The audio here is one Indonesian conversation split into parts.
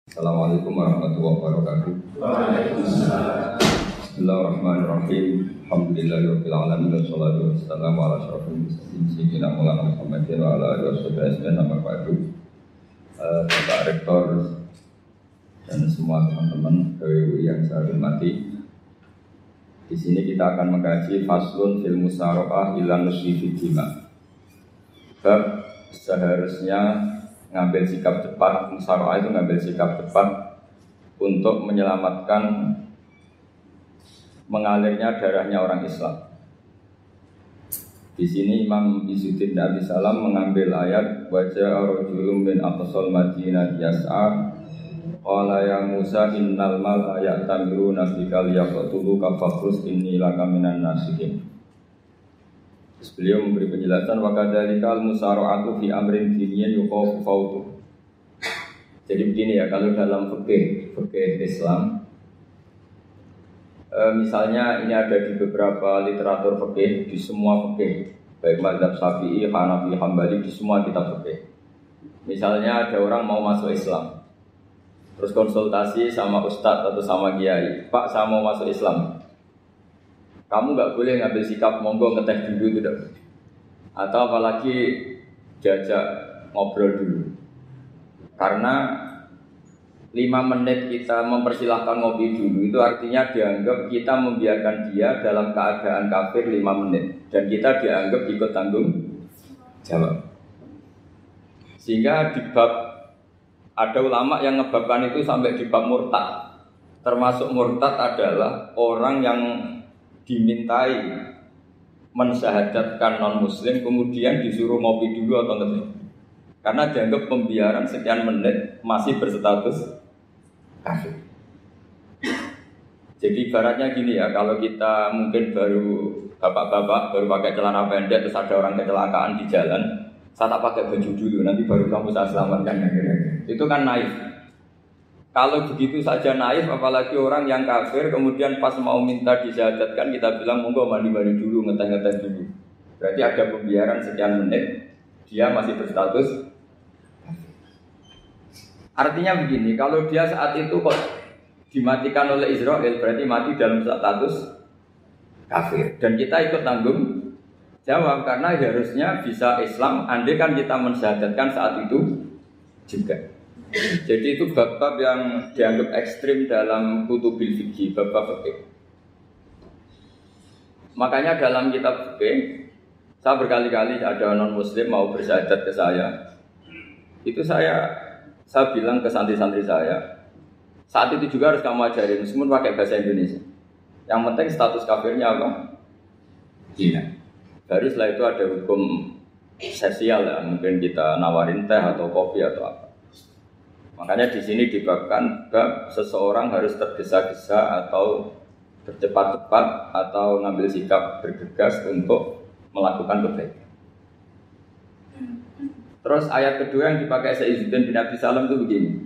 Assalamualaikum warahmatullahi wabarakatuh. Bismillahirrahmanirrahim. Alhamdulillahirabbil alamin wassalatu wassalamu ala asyrofil mursalin sayyidina Maulana Muhammadin wa ala alihi wasallam amma ba'du. Bapak Rektor dan semua teman-teman PWI yang saya hormati. Di sini kita akan mengkaji faslun fil musara'ah ila nusfi fidima. Bab seharusnya ngambil sikap cepat, musara'ah itu ngambil sikap cepat untuk menyelamatkan mengalirnya darahnya orang Islam. Di sini Imam Izzuddin Abi Salam mengambil ayat wajah rajulun min aqsal Madinah yas'a qala ya Musa innal mal'a ya'tamiruna bika liyaqtuluka faqrus inni laka minan nasihin. Terus beliau memberi penjelasan wa kadzalikal musara'atu fi amrin diniyyin yuqafu fawtu. Jadi begini ya, kalau dalam fikih Islam misalnya ini ada di beberapa literatur fikih, di semua fikih, baik mazhab Syafi'i, Hanafi, Hambali, di semua kitab fikih. Misalnya ada orang mau masuk Islam, terus konsultasi sama ustadz atau sama kiai, Pak saya mau masuk Islam, kamu nggak boleh ngambil sikap monggo ngeteh dulu tidak, atau apalagi diajak ngobrol dulu, karena 5 menit kita mempersilahkan ngopi dulu itu artinya dianggap kita membiarkan dia dalam keadaan kafir 5 menit dan kita dianggap ikut tanggung jawab. Sehingga di bab ada ulama yang ngebabkan itu sampai di bab murtad. Termasuk murtad adalah orang yang dimintai mensyahadatkan non muslim kemudian disuruh ngopi dulu atau ngeteh. Karena dianggap pembiaran sekian menit masih berstatus kafir. Jadi ibaratnya gini ya, kalau kita mungkin baru bapak-bapak baru pakai celana pendek terus ada orang kecelakaan di jalan, saya tak pakai baju dulu, nanti baru kamu saya selamatkan. Itu kan naif. Kalau begitu saja naif, apalagi orang yang kafir kemudian pas mau minta disyahadatkan kita bilang monggo mandi-mandi dulu, ngeteh-ngeteh dulu. Berarti ada pembiaran sekian menit, dia masih berstatus. Artinya begini, kalau dia saat itu kok dimatikan oleh Israel, berarti mati dalam status kafir. Dan kita ikut tanggung jawab, karena harusnya bisa Islam, andai kan kita mensyahadatkan saat itu juga. Jadi itu bab-bab yang dianggap ekstrim dalam kutubil fikih, bab-bab fikih. Makanya dalam kitab fikih, saya berkali-kali ada non-muslim mau bersyahadat ke saya, itu saya bilang ke santri-santri saya, saat itu juga harus kamu ajarin, meskipun pakai bahasa Indonesia. Yang penting status kafirnya apa? Zina. Baru setelah itu ada hukum sosial ya, mungkin kita nawarin teh atau kopi atau apa. Makanya di sini dibabkan bab seseorang harus tergesa-gesa atau bercepat-cepat atau ngambil sikap bergegas untuk melakukan kebaikan. Terus ayat kedua yang dipakai Izzuddin bin Abi Salam itu begini.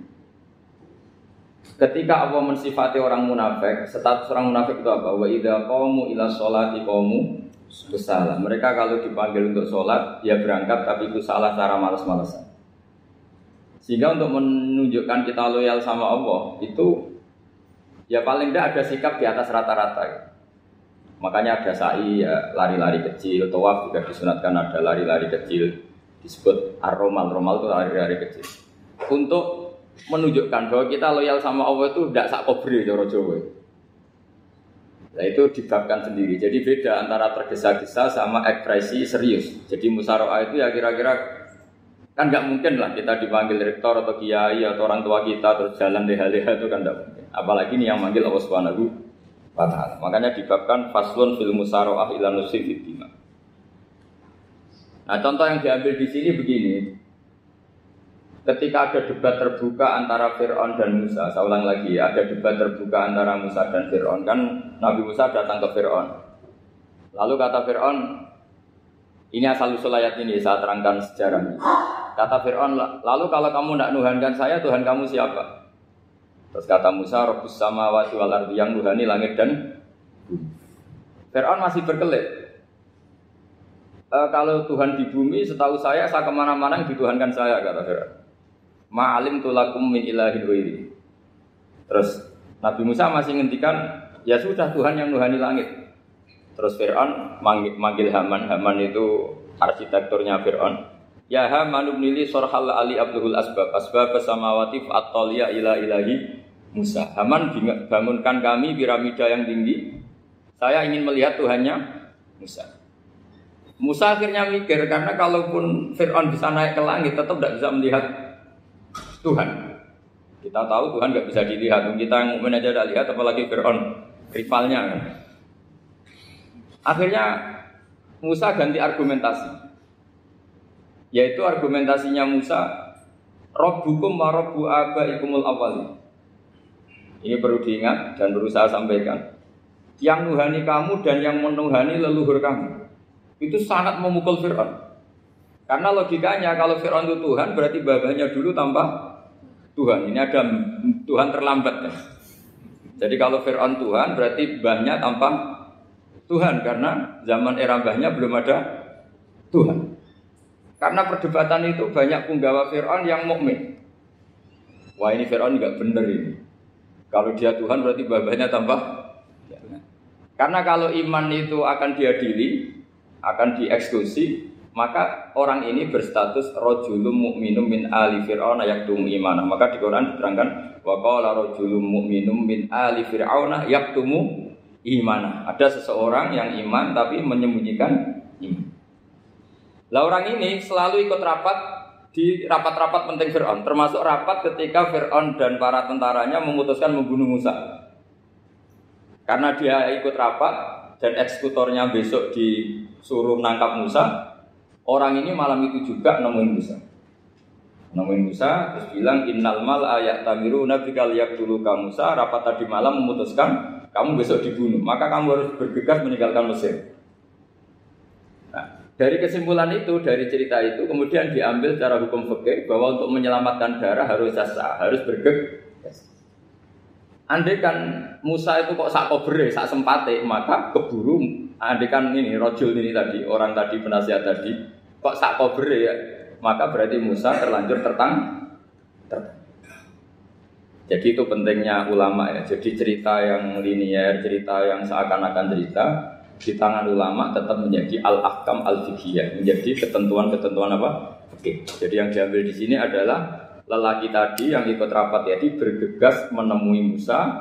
Ketika Allah mensifati orang munafik, status orang munafik itu apa? Wa idza qamu ila sholati qamu kusala. Mereka kalau dipanggil untuk sholat, ya berangkat tapi itu salah cara malas-malasan. Sehingga untuk menunjukkan kita loyal sama Allah, itu ya paling tidak ada sikap di atas rata-rata. Makanya ada sa'i, ya, lari-lari kecil, tawaf juga disunatkan ada lari-lari kecil. Disebut ar-romal itu lari-lari kecil. Untuk menunjukkan bahwa kita loyal sama Allah itu tidak sak kobre cara Jawa. Nah itu dibabkan sendiri. Jadi beda antara tergesa-gesa sama ekspresi serius. Jadi musara'ah itu ya kira-kira kan nggak mungkin lah kita dipanggil rektor atau kiai atau orang tua kita terus jalan leha-leha itu kan nggak mungkin. Apalagi ini yang manggil Allah Subhanahu wa Ta'ala. Makanya dibabkan faslun fil musara'ah ila nusfi fid. Nah contoh yang diambil di sini begini. Ketika ada debat terbuka antara Fir'aun dan Musa, saya ulang lagi, ada debat terbuka antara Musa dan Fir'aun. Kan Nabi Musa datang ke Fir'aun. Lalu kata Fir'aun, ini asal-usul ayat ini, saya terangkan sejarahnya. Kata Fir'aun, lalu kalau kamu tidak nuhankan saya, Tuhan kamu siapa? Terus kata Musa, Rabbus samawati wal ardi, yang nuhani langit dan bumi. Fir'aun masih berkelit. Kalau Tuhan di bumi, setahu saya kemana-mana yang dituhankan saya, kata Fir'aun. Ma'alim tulakum min ilahin ghairi. Terus Nabi Musa masih ngendikan, ya sudah Tuhan yang nuhani langit. Terus Fir'aun manggil Haman. Haman itu arsitekturnya Fir'aun. Ya Haman ibnili sorhal ali abdul asbab samawati fa'atoliya ila ilahi Musa. Haman bangunkan kami piramida yang tinggi. Saya ingin melihat Tuhannya Musa. Musa akhirnya mikir, karena kalaupun Fir'aun bisa naik ke langit tetap tidak bisa melihat Tuhan. Kita tahu Tuhan nggak bisa dilihat, kita yang mukmin aja tidak lihat, apalagi Fir'aun, rivalnya kan. Akhirnya Musa ganti argumentasi, yaitu argumentasinya Musa, Rabbukum wa Rabbu abaikumul awwalin. Ini perlu diingat dan perlu saya sampaikan. Yang nuhani kamu dan yang menuhani leluhur kamu, itu sangat memukul Fir'aun. Karena logikanya kalau Fir'aun itu Tuhan, berarti babanya dulu tanpa Tuhan. Ini ada Tuhan terlambat ya. Jadi kalau Fir'aun Tuhan berarti mbahnya tanpa Tuhan, karena zaman era mbahnya belum ada Tuhan. Karena perdebatan itu banyak punggawa Fir'aun yang mukmin. Wah ini Fir'aun enggak benar ini. Kalau dia Tuhan berarti mbahnya tanpa Tuhan. Karena kalau iman itu akan diadili, akan dieksekusi, maka orang ini berstatus rajulun mu'minum min ali fir'auna yaktumu imanah. Maka di Quran diterangkan wa qala rajulun mu'minum min ali fir'auna yaktumu imanah. Ada seseorang yang iman tapi menyembunyikan iman. Lah orang ini selalu ikut rapat di rapat-rapat penting Fir'aun, termasuk rapat ketika Fir'aun dan para tentaranya memutuskan membunuh Musa. Karena dia ikut rapat dan eksekutornya besok disuruh menangkap Musa. Orang ini malam itu juga nemuin Musa, terus bilang innal mal ayat tamiru nabikal yaqtulu ka Musa. Rapat tadi malam memutuskan kamu besok dibunuh, maka kamu harus bergegas meninggalkan Mesir. Nah, dari kesimpulan itu, dari cerita itu kemudian diambil secara hukum fikih bahwa untuk menyelamatkan darah harus sah, harus bergegas. Andai kan Musa itu kok sak kobere, sak sempate, maka keburu. Andai kan ini rojul ini tadi, orang tadi penasihat tadi, kok sak kobere ya, maka berarti Musa terlanjur tertang. Jadi itu pentingnya ulama ya. Jadi cerita yang linier, cerita yang seakan-akan cerita di tangan ulama tetap menjadi al-ahkam al-fiqhiyah, menjadi ketentuan-ketentuan apa? Oke. Jadi yang diambil di sini adalah lelaki tadi yang ikut rapat tadi bergegas menemui Musa,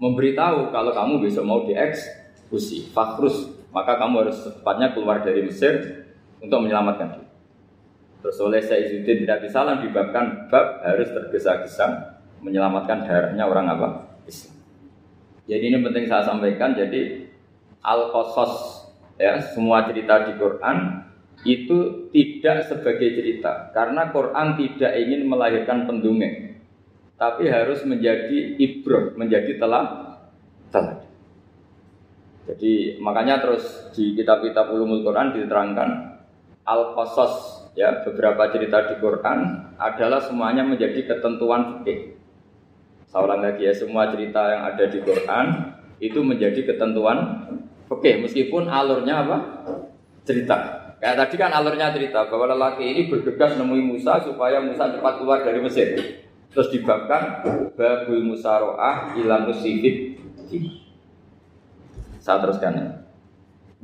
memberitahu kalau kamu besok mau dieksekusi, fakrus, maka kamu harus secepatnya keluar dari Mesir untuk menyelamatkan diri. Terus oleh Syekh Izzuddin tidak disalah dibabkan bab harus tergesa-gesa menyelamatkan darahnya orang apa? Islam. Jadi ini penting saya sampaikan. Jadi al-qasas ya, semua cerita di Quran itu tidak sebagai cerita, karena Quran tidak ingin melahirkan pendongeng, tapi harus menjadi ibrah, menjadi teladan. Jadi makanya terus di kitab-kitab ulumul Quran diterangkan al-qasas ya, beberapa cerita di Quran adalah semuanya menjadi ketentuan fikih. Seorang lagi ya, semua cerita yang ada di Quran itu menjadi ketentuan fikih, meskipun alurnya apa? Cerita. Kayak tadi kan alurnya cerita bahwa lelaki ini bergegas nemui Musa supaya Musa cepat keluar dari Mesir. Terus dibabkan babul musaroah ila musifid. Saya teruskan ya.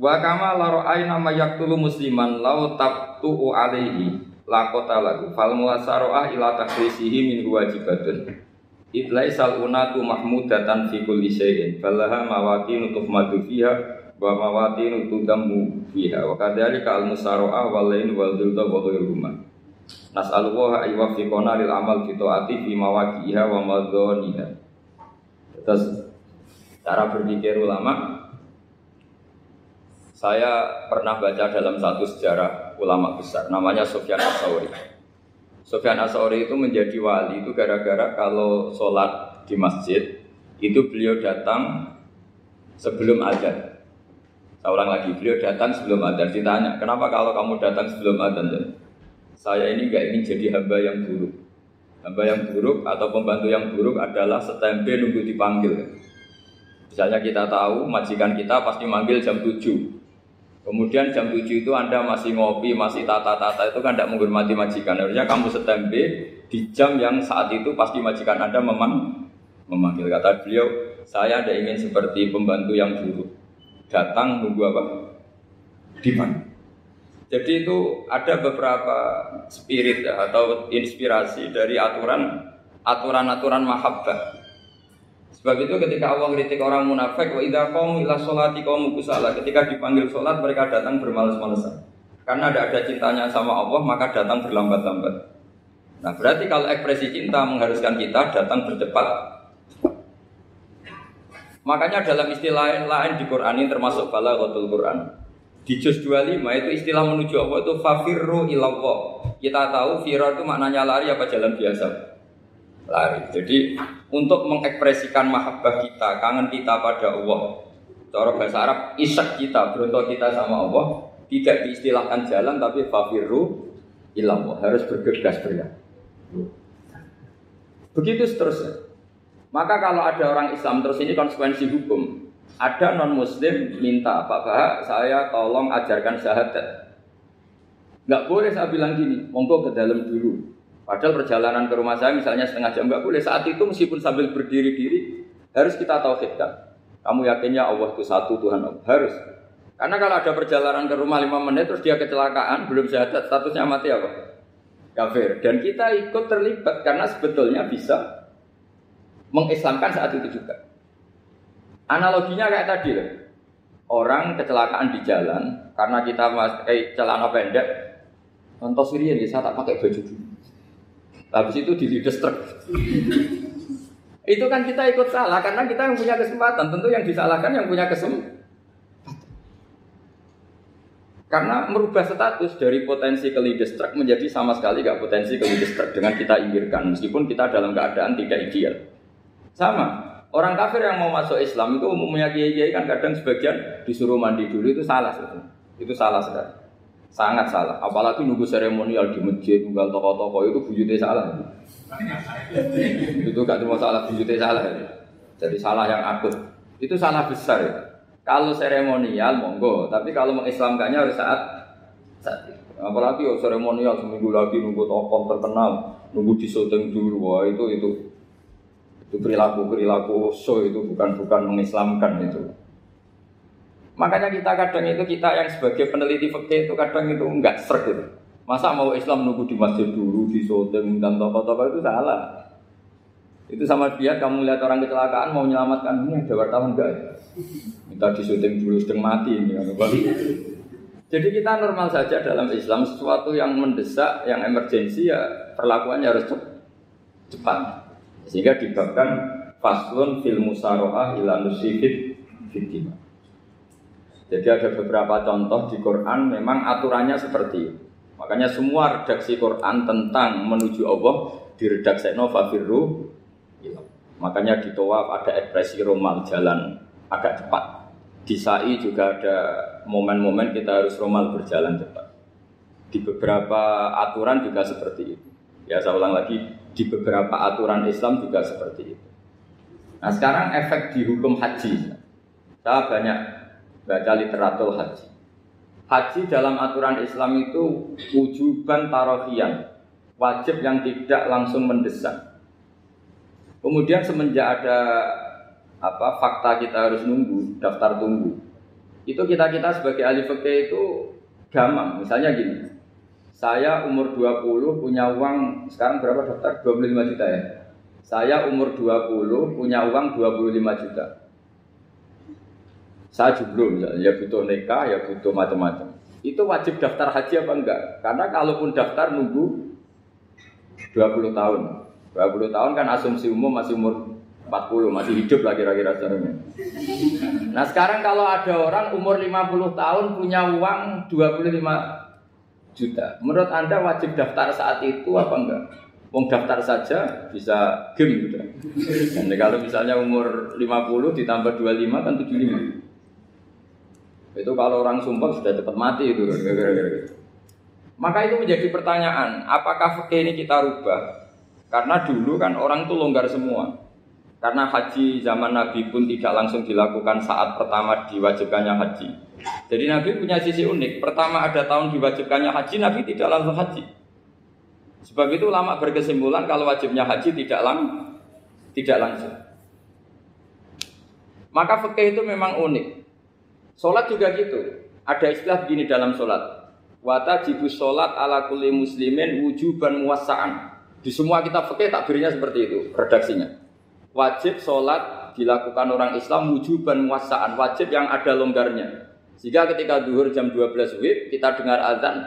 Wa kama la ra'ayna ma yaqtulu musliman law tabtu'u alaihi laqata lahu fal musaroah ila takhrisihi min wajibatun. Itlaisal unatu mahmudatan fi kulli syai'in falaha mawaqinu tuhmadu fiha wa mawaqinu tudammu fiha wa kadzalika al musara'a wal lain wal dhulda wa ghairuhuma. Nas'alullaha aywafiqona lil amal fi taati fi mawaqiha wa madhaniha. Terus cara berpikir ulama, saya pernah baca dalam satu sejarah ulama besar namanya Sufyan Ats-Tsauri. Sufyan Ats-Tsauri itu menjadi wali itu gara-gara kalau sholat di masjid itu beliau datang sebelum adzan. Seorang lagi, beliau datang sebelum adzan. Ditanya, kenapa kalau kamu datang sebelum adzan? Saya ini enggak ingin jadi hamba yang buruk. Hamba yang buruk atau pembantu yang buruk adalah setempe nunggu dipanggil. Misalnya kita tahu majikan kita pasti manggil jam 7. Kemudian jam 7 itu Anda masih ngopi, masih tata-tata, itu kan tidak menghormati majikan. Harusnya kamu setempe di jam yang saat itu pasti majikan Anda memanggil. Memanggil, kata beliau, saya tidak ingin seperti pembantu yang buruk, datang nunggu apa? Dipanggil. Jadi itu ada beberapa spirit ya, atau inspirasi dari aturan-aturan mahabbah. Sebab itu ketika Allah kritik orang munafik, wa idza qamu ila sholati qamu kusala, ketika dipanggil sholat mereka datang bermalas-malasan. Karena ada cintanya sama Allah maka datang berlambat-lambat. Nah berarti kalau ekspresi cinta mengharuskan kita datang bercepat. Makanya dalam istilah lain di Quran ini termasuk balaghatul Quran. Di juz 25 itu istilah menuju Allah itu fafirru ilallah. Kita tahu firar itu maknanya lari apa jalan biasa? Lari. Jadi untuk mengekspresikan mahabbah kita, kangen kita pada Allah, cara bahasa Arab isak kita, berontok kita sama Allah, tidak diistilahkan jalan tapi fafirru ilallah, harus bergegas bergerak. Begitu seterusnya. Maka kalau ada orang Islam terus ini konsekuensi hukum. Ada non-muslim minta, Pak Bahak, saya tolong ajarkan syahadat. Enggak boleh saya bilang gini, monggo ke dalam dulu. Padahal perjalanan ke rumah saya misalnya setengah jam, enggak boleh. Saat itu meskipun sambil berdiri-diri, harus kita tauhidkan. Kamu yakinnya Allah itu satu, Tuhan Allah. Harus. Karena kalau ada perjalanan ke rumah 5 menit, terus dia kecelakaan, belum syahadat, statusnya mati apa? Kafir. Dan kita ikut terlibat, karena sebetulnya bisa mengislamkan saat itu juga. Analoginya kayak tadi loh. Orang kecelakaan di jalan karena kita pakai celana pendek. Contoh Surian ya, saya tak pakai baju dulu. Habis itu dilides truk. Itu kan kita ikut salah karena kita yang punya kesempatan. Tentu yang disalahkan yang punya kesempatan. Karena merubah status dari potensi kelides truk menjadi sama sekali gak potensi kelides truk dengan kita inggirkan. Meskipun kita dalam keadaan tidak ideal. Sama. Orang kafir yang mau masuk Islam itu umumnya kiai-kiai kan kadang sebagian disuruh mandi dulu, itu salah sebetulnya. Itu salah sekali. Sangat salah. Apalagi nunggu seremonial di masjid, nunggal toko-toko itu bujutnya salah. Itu gak cuma salah, bujutnya salah. Jadi salah yang akut. Itu salah besar ya. Kalau seremonial monggo, tapi kalau mengislamkannya harus saat itu. Apalagi seremonial seminggu lagi nunggu tokoh terkenal, nunggu disyuting dulu, wah itu perilaku so itu bukan mengislamkan itu. Makanya kita yang sebagai peneliti fikih itu kadang itu enggak sreg gitu. Masa mau Islam nunggu di masjid dulu, di syuting dan tokoh-tokoh itu salah. Itu sama dia kamu lihat orang kecelakaan mau menyelamatkan, ini ada wartawan enggak ya? Minta di syuting dulu sedang mati ini. Jadi kita normal saja dalam Islam, sesuatu yang mendesak, yang emergensi ya perlakuannya harus cepat. Sehingga dibabkan faslun fil musara'ah ila nusifid fiddima. Jadi ada beberapa contoh di Quran memang aturannya seperti itu. Makanya semua redaksi Quran tentang menuju Allah diredaksekno fafirru ilallah. Makanya di tawaf ada ekspresi romal jalan agak cepat. Di sa'i juga ada momen-momen kita harus romal berjalan cepat. Di beberapa aturan juga seperti itu. Ya saya ulang lagi, di beberapa aturan Islam juga seperti itu. Nah sekarang efek di hukum haji. Saya banyak baca literatur haji. Haji dalam aturan Islam itu wujuban tarofian, wajib yang tidak langsung mendesak. Kemudian semenjak ada fakta kita harus nunggu, daftar tunggu. Itu kita sebagai ahli fikih itu gampang. Misalnya gini. Saya umur 20 punya uang, sekarang berapa daftar? 25 juta ya. Saya umur 20 punya uang 25 juta. Saya jomblo misalnya, ya butuh nikah, ya butuh macam-macam. Itu wajib daftar haji apa enggak? Karena kalaupun daftar nunggu 20 tahun. 20 tahun kan asumsi umum masih umur 40, masih hidup lah kira-kira caranya. Nah sekarang kalau ada orang umur 50 tahun punya uang 25 juta. Menurut Anda wajib daftar saat itu apa enggak? Wong daftar saja bisa game gitu. Dan kalau misalnya umur 50 ditambah 25 kan 75. Itu kalau orang sumpah sudah cepat mati itu. Maka itu menjadi pertanyaan, apakah fikih ini kita rubah? Karena dulu kan orang itu longgar semua. Karena haji zaman Nabi pun tidak langsung dilakukan saat pertama diwajibkannya haji. Jadi Nabi punya sisi unik. Pertama ada tahun diwajibkannya haji, Nabi tidak langsung haji. Sebab itu ulama berkesimpulan kalau wajibnya haji tidak langsung. Maka fikih itu memang unik. Sholat juga gitu. Ada istilah begini dalam sholat. Watajibus sholat ala kulli muslimin wujuban muwassa'an. Di semua kitab fikih takbirnya seperti itu, redaksinya. Wajib sholat dilakukan orang Islam wujuban muwassa'an, wajib yang ada longgarnya. Jika ketika zuhur jam 12 WIB kita dengar azan,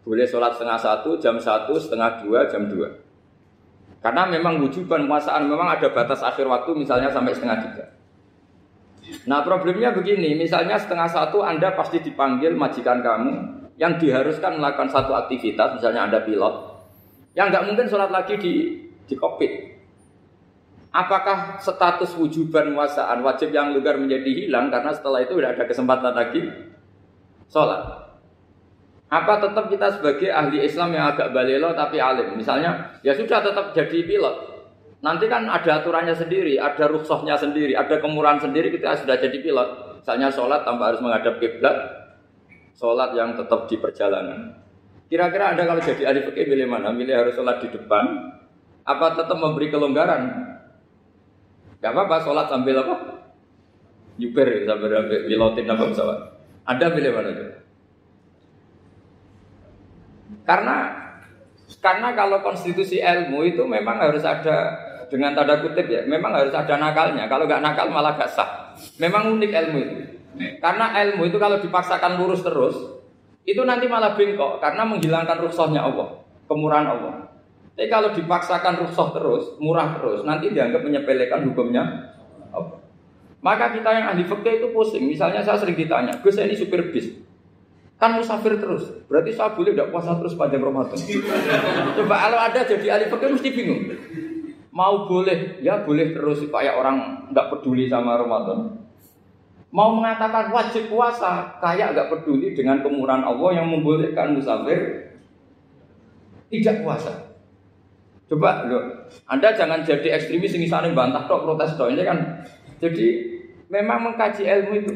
boleh sholat setengah 1, jam 1, setengah 2, jam 2. Karena memang wujuban muwassa'an, memang ada batas akhir waktu misalnya sampai setengah 3. Nah problemnya begini, misalnya setengah 1 Anda pasti dipanggil majikan kamu yang diharuskan melakukan satu aktivitas, misalnya Anda pilot, yang nggak mungkin sholat lagi di kokpit. Apakah status wujuban muwassa'an wajib yang longgar menjadi hilang karena setelah itu tidak ada kesempatan lagi sholat? Apa tetap kita sebagai ahli Islam yang agak balelo tapi alim, misalnya ya sudah tetap jadi pilot. Nanti kan ada aturannya sendiri, ada rukhsahnya sendiri, ada kemurahan sendiri kita sudah jadi pilot. Misalnya sholat tanpa harus menghadap kiblat, sholat yang tetap di perjalanan. Kira-kira Anda kalau jadi ahli fikih milih mana? Milih harus sholat di depan, apa tetap memberi kelonggaran? Gak apa-apa, sholat sambil apa? Nyuper, sambil pilotin apa pesawat. Anda milih mana itu? Karena kalau konstitusi ilmu itu memang harus ada, dengan tanda kutip ya, memang harus ada nakalnya. Kalau nggak nakal malah gak sah. Memang unik ilmu itu. Karena ilmu itu kalau dipaksakan lurus terus, itu nanti malah bengkok karena menghilangkan rukhsahnya Allah, kemurahan Allah. Tapi kalau dipaksakan rukhsah terus, murah terus, nanti dianggap menyepelekan hukumnya Allah. Maka kita yang ahli fikih itu pusing. Misalnya saya sering ditanya, Gus ini supir bis, kan musafir terus, berarti saya boleh tidak puasa terus panjang Ramadan? Coba kalau ada jadi ahli fikih mesti bingung. Mau boleh, ya boleh terus supaya orang tidak peduli sama Ramadan. Mau mengatakan wajib puasa, kayak nggak peduli dengan kemurahan Allah yang membolehkan musafir tidak puasa. Coba loh, Anda jangan jadi ekstremis yang misalnya bantah tok protes tok ini kan. Jadi memang mengkaji ilmu itu.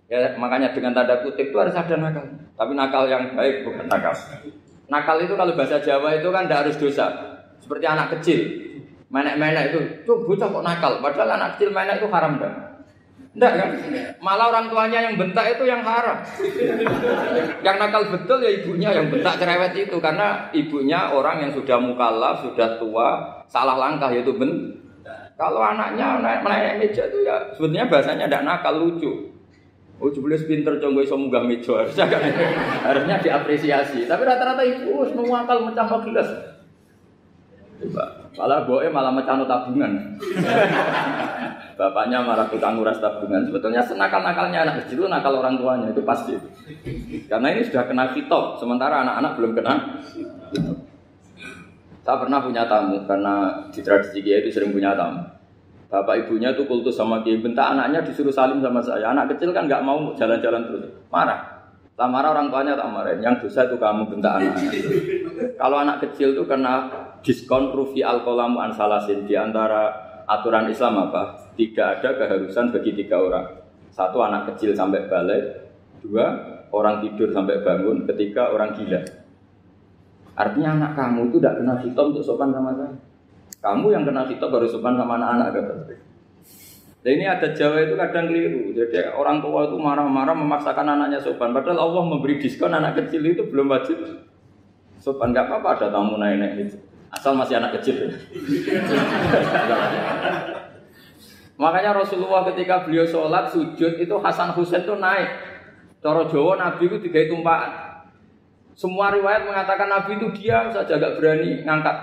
Ya makanya dengan tanda kutip itu harus ada nakal. Tapi nakal yang baik bukan nakal. Nakal itu kalau bahasa Jawa itu kan tidak harus dosa. Seperti anak kecil. Menek-menek itu, tuh bocah kok nakal, padahal anak kecil menek itu haram dah. Enggak kan? Malah orang tuanya yang bentak itu yang haram. Yang nakal betul ya ibunya yang bentak cerewet itu, karena ibunya orang yang sudah mukallaf, sudah tua, salah langkah yaitu Kalau anaknya naik meja itu ya sebetulnya bahasanya tidak nakal, lucu. Oh jebule pinter conggo iso munggah meja, harusnya diapresiasi. Tapi rata-rata ibu semua akal mecah gelas. Coba, malah boe malah mecano tabungan. Bapaknya marah tukang nguras tabungan. Sebetulnya senakal-nakalnya anak kecil itu nakal orang tuanya, itu pasti. Karena ini sudah kena khitab, sementara anak-anak belum kena. Saya pernah punya tamu, karena di tradisi Kiai itu sering punya tamu. Bapak ibunya itu kultus sama Kiai, bentak anaknya disuruh salim sama saya. Anak kecil kan nggak mau jalan-jalan terus, marah. Tak marah orang tuanya tak marahin, yang dosa itu kamu bentak anak-anak. Kalau anak kecil itu kena diskon rufi al-qalamu ansalasin. Di antara aturan Islam apa? Tidak ada keharusan bagi 3 orang. 1 anak kecil sampai balik, 2 orang tidur sampai bangun, 3 orang gila. Artinya anak kamu itu tidak kena khitab untuk sopan sama saya. Kamu yang kena khitab baru sopan sama anak-anak kata. Nah ini ada Jawa itu kadang keliru. Jadi orang tua itu marah-marah memaksakan anaknya sopan. Padahal Allah memberi diskon anak kecil itu belum wajib sopan. Gak apa-apa ada tamu naik-naik itu. Asal masih anak kecil. Makanya Rasulullah ketika beliau sholat sujud itu Hasan Husain itu naik. Cara Jawa Nabi itu 3 tumpahan. Semua riwayat mengatakan Nabi itu diam saja gak berani ngangkat.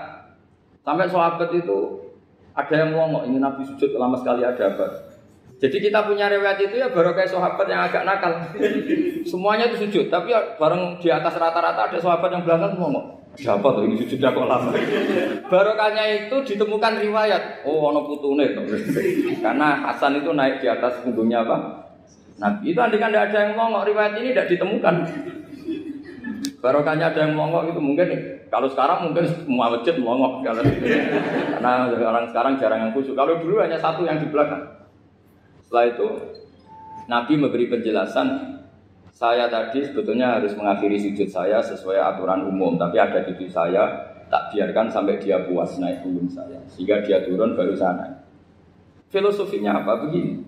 Sampai sahabat itu ada yang ngomong, ini Nabi sujud lama sekali ada apa? Jadi kita punya riwayat itu ya baru kayak sahabat yang agak nakal. Semuanya itu sujud, tapi ya bareng di atas rata-rata ada sahabat yang belakang ngomong, siapa tuh ini sujudnya kok lama? Barokahnya itu ditemukan riwayat, oh ono putune. Karena Hasan itu naik di atas punggungnya apa? Nabi itu andai kan tidak ada yang ngomong, riwayat ini tidak ditemukan. Barokahnya ada yang mongok itu mungkin kalau sekarang mungkin semua masjid mongok karena orang sekarang jarang yang khusyuk. Kalau dulu hanya 1 yang di belakang. Setelah itu Nabi memberi penjelasan, saya tadi sebetulnya harus mengakhiri sujud saya sesuai aturan umum, tapi ada cucu saya tak biarkan sampai dia puas naik punggung saya, sehingga dia turun baru saya naik. Filosofinya apa? Begini,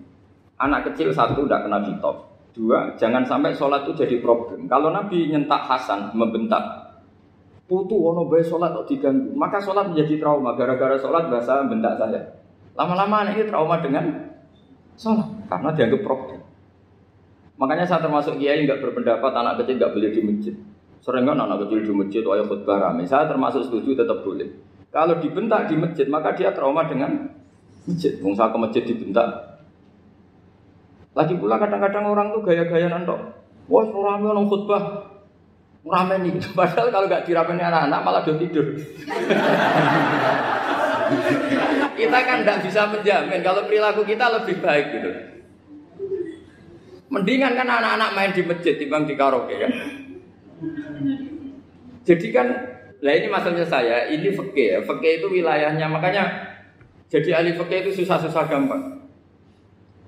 Anak kecil satu tidak kena hitop. Dua, jangan sampai sholat itu jadi problem. Kalau Nabi nyentak Hasan, membentak, putu ono bae sholat kok diganggu, maka sholat menjadi trauma. Gara-gara sholat bahasa bentak saya. Lama-lama anak ini trauma dengan sholat karena dianggap problem. Makanya saya termasuk kiai nggak berpendapat anak kecil nggak boleh di masjid. Sering kan anak kecil di masjid, ayah khutbah rame. Saya termasuk setuju tetap boleh. Kalau dibentak di masjid, maka dia trauma dengan masjid. Bangsa ke masjid dibentak. Lagi pula kadang-kadang orang tuh gaya-gayaan tok. Wah, rame orang khutbah. Rame nih. Padahal kalau enggak diramein anak-anak malah dia tidur. Kita kan enggak bisa menjamin kalau perilaku kita lebih baik gitu. Mendingan kan anak-anak main di masjid timbang di karaoke kan. Jadi kan, lah ini maksudnya saya, ini fikih ya. Fikih itu wilayahnya, makanya jadi ahli fikih itu susah-susah gampang.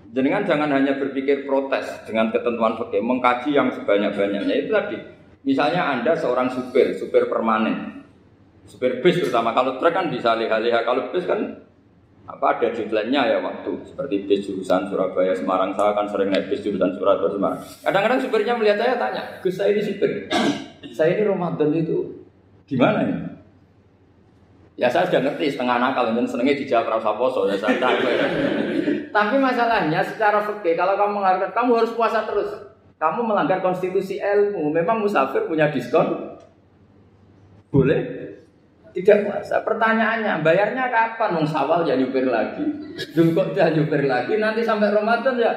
Jenengan jangan hanya berpikir protes dengan ketentuan fikih, mengkaji yang sebanyak-banyaknya. Itu tadi, misalnya Anda seorang supir permanen, supir bis terutama. Kalau truk kan bisa leha-leha, kalau bis kan ada deadline-nya ya waktu. Seperti bis jurusan Surabaya Semarang, saya kan sering naik bis jurusan Surabaya Semarang. Kadang-kadang supirnya melihat saya tanya, Gus saya ini supir, saya ini Ramadan itu gimana ini? Ya saya sudah ngerti setengah nakal, dan senengnya dijawab rasa poso ya saya tahu. Tapi masalahnya secara fikih kalau kamu mengharapkan kamu harus puasa terus, kamu melanggar konstitusi ilmu. Memang musafir punya diskon, boleh tidak puasa. Pertanyaannya bayarnya kapan? Wong Syawal ya nyupir lagi, Dzulqa'dah nyupir lagi, nanti sampai Ramadan ya.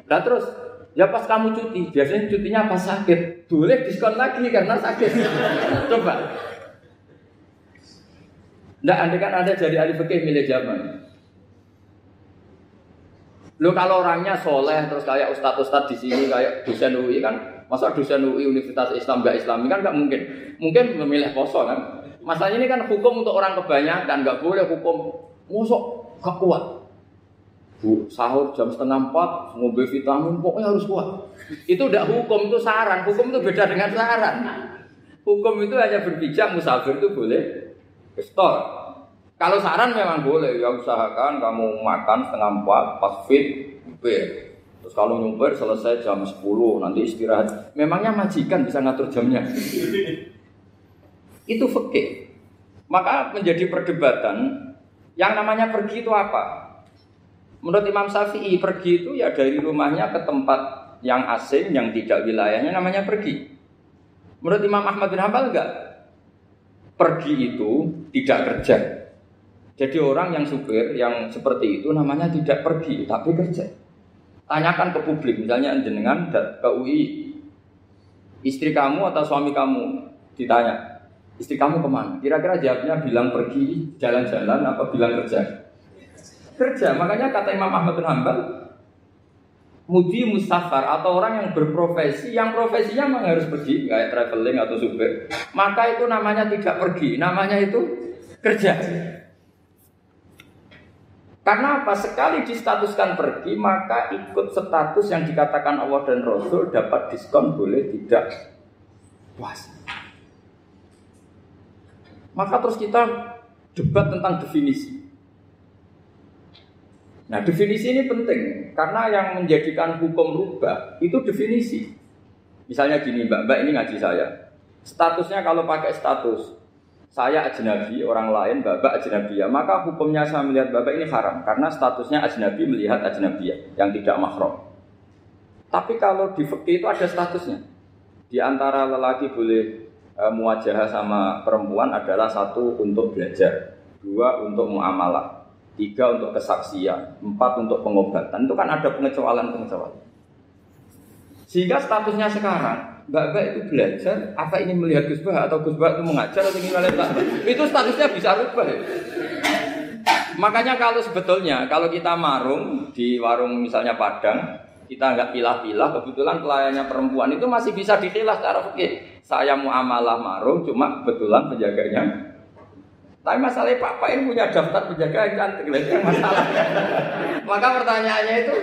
Nah terus ya pas kamu cuti, biasanya cutinya pas sakit, boleh diskon lagi karena sakit. Coba. Nggak, andai kan Anda jadi ahli fikih milih zaman. Lo kalau orangnya soleh terus kayak ustadz di sini kayak dosen UI kan, masa dosen UI Universitas Islam nggak Islami kan nggak mungkin. Mungkin memilih poso kan. Masalahnya ini kan hukum untuk orang kebanyakan, nggak boleh hukum musok gak kuat. Bu, sahur jam 3:30 ngombe vitamin pokoknya harus kuat. Itu udah hukum, itu saran. Hukum itu beda dengan saran. Hukum itu hanya berpijak musafir itu boleh. Store. Kalau saran memang boleh, ya usahakan kamu makan 3:30 pas fit, nyupir. Terus kalau nyupir selesai jam 10, nanti istirahat. Memangnya majikan bisa ngatur jamnya? Itu fikih. Maka menjadi perdebatan, yang namanya pergi itu apa? Menurut Imam Syafi'i, pergi itu ya dari rumahnya ke tempat yang asing, yang tidak wilayahnya, namanya pergi. Menurut Imam Ahmad bin Hanbal enggak? Pergi itu tidak kerja. Jadi orang yang supir yang seperti itu namanya tidak pergi tapi kerja. Tanyakan ke publik, misalnya jenengan ke UI, istri kamu atau suami kamu ditanya, istri kamu kemana? Kira-kira jawabnya bilang pergi jalan-jalan apa bilang kerja? Kerja. Makanya kata Imam Ahmad bin Hanbal, mudi musafar atau orang yang berprofesi, yang profesinya memang harus pergi, kayak traveling atau supir, maka itu namanya tidak pergi, namanya itu kerja. Karena apa? Sekali distatuskan pergi, maka ikut status yang dikatakan Allah dan Rasul, dapat diskon, boleh tidak puasa. Maka terus kita debat tentang definisi. Nah, definisi ini penting karena yang menjadikan hukum rubah itu definisi. Misalnya gini, Mbak ini ngaji saya. Statusnya kalau pakai status saya ajnabi, orang lain Bapak ajnabiyah, maka hukumnya saya melihat Bapak ini haram karena statusnya ajnabi melihat ajnabiyah yang tidak mahram. Tapi kalau di fikih itu ada statusnya. Di antara lelaki boleh muwajahah sama perempuan adalah 1 untuk belajar, 2 untuk muamalah, 3 untuk kesaksian, 4 untuk pengobatan. Itu kan ada pengecualian-pengecualian. Sehingga statusnya sekarang, Mbak itu belajar, apa ini melihat Gus Bah atau Gus Bah itu mengajar atau ingin melihat Mbak? Itu statusnya bisa rubah ya. Makanya kalau sebetulnya, kalau kita marung di warung misalnya Padang, kita nggak pilah-pilah, kebetulan pelayannya perempuan itu masih bisa dipilah secara fikih. Saya muamalah marung, cuma kebetulan penjaganya. Tapi masalahnya Pak ini punya daftar penjaga yang cantik, itu masalah. Maka pertanyaannya itu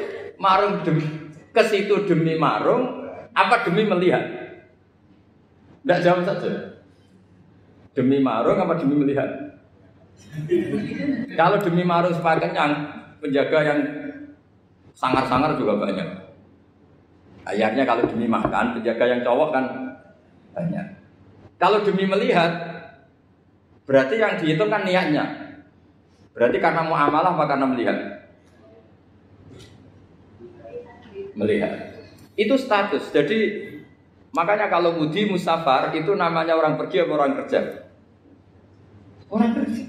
marung ke situ demi marung, apa demi melihat? Tidak jawab saja. Demi marung apa demi melihat? Kalau demi marung supaya kenyang, penjaga yang Sangar-sangar juga banyak. Akhirnya kalau demi makan, penjaga yang cowok kan banyak. Kalau demi melihat, berarti yang dihitung kan niatnya. Berarti karena muamalah apa karena melihat? Melihat. Itu status. Jadi makanya kalau mudi musafar itu namanya orang pergi atau orang kerja? Orang kerja.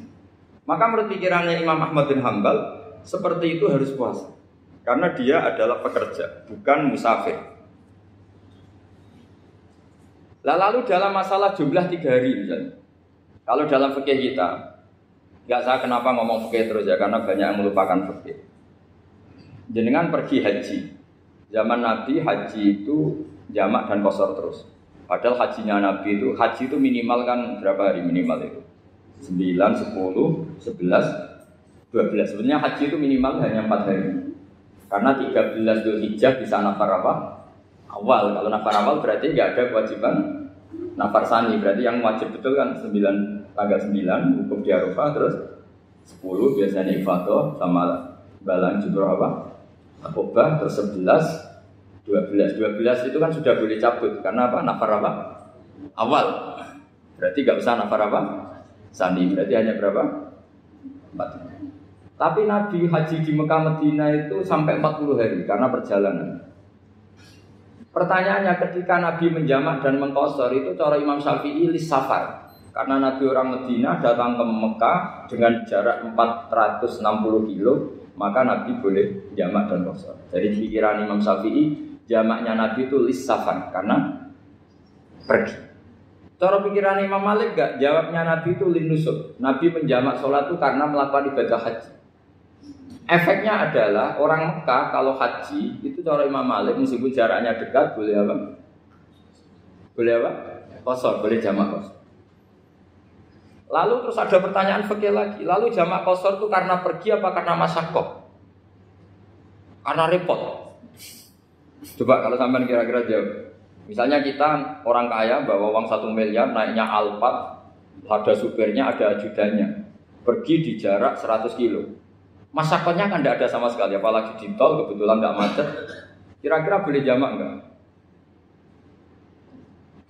Maka menurut pikirannya Imam Ahmad bin Hanbal, seperti itu harus puasa. Karena dia adalah pekerja, bukan musafir. Lalu dalam masalah jumlah 3 hari misalnya. Kalau dalam fikih kita, nggak saya kenapa ngomong fikih terus ya, karena banyak yang melupakan fikih. Jenengan pergi haji. Zaman Nabi haji itu jamak dan qashar terus. Padahal hajinya Nabi itu, haji itu minimal kan berapa hari minimal itu? 9, 10, 11, 12. Sebenarnya haji itu minimal hanya 4 hari. Karena 13 Dzulhijjah bisa nafar apa? Awal. Kalau nafar awal berarti nggak ada kewajiban nafar sani. Berarti yang wajib betul kan tanggal 9 hukum di Arafah, terus 10 biasanya ifadah sama balang jumroh apa? Akobah, terus 11, 12 itu kan sudah boleh cabut karena apa? Nafar apa? Awal. Berarti nggak usah nafar apa? Sani. Berarti hanya berapa? 4. Tapi Nabi haji di Mekah Madinah itu sampai 40 hari karena perjalanan. Pertanyaannya ketika Nabi menjamak dan mengqashar itu cara Imam Syafi'i lis-safar. Karena Nabi orang Madinah datang ke Mekah dengan jarak 460 kilo, maka Nabi boleh jamak dan qashar. Jadi pikiran Imam Syafi'i, jamaknya Nabi itu lis-safar karena pergi. Cara pikiran Imam Malik enggak, jawabnya Nabi itu lin-nusuk. Nabi menjamak sholat itu karena melakukan ibadah haji. Efeknya adalah orang Mekah kalau haji itu cara Imam Malik meskipun jaraknya dekat boleh apa? Boleh apa? Qashar, boleh jamak qashar. Lalu terus ada pertanyaan fikih lagi. Lalu jamak qashar itu karena pergi apa karena masyaqqah? Karena repot. Coba kalau sampean kira-kira jawab. Misalnya kita orang kaya bawa uang 1 miliar naiknya Alphard, ada supirnya, ada ajudannya. Pergi di jarak 100 kilo. Masyaqqahnya kan tidak ada sama sekali, apalagi di tol kebetulan tidak macet. Kira-kira boleh jamak enggak?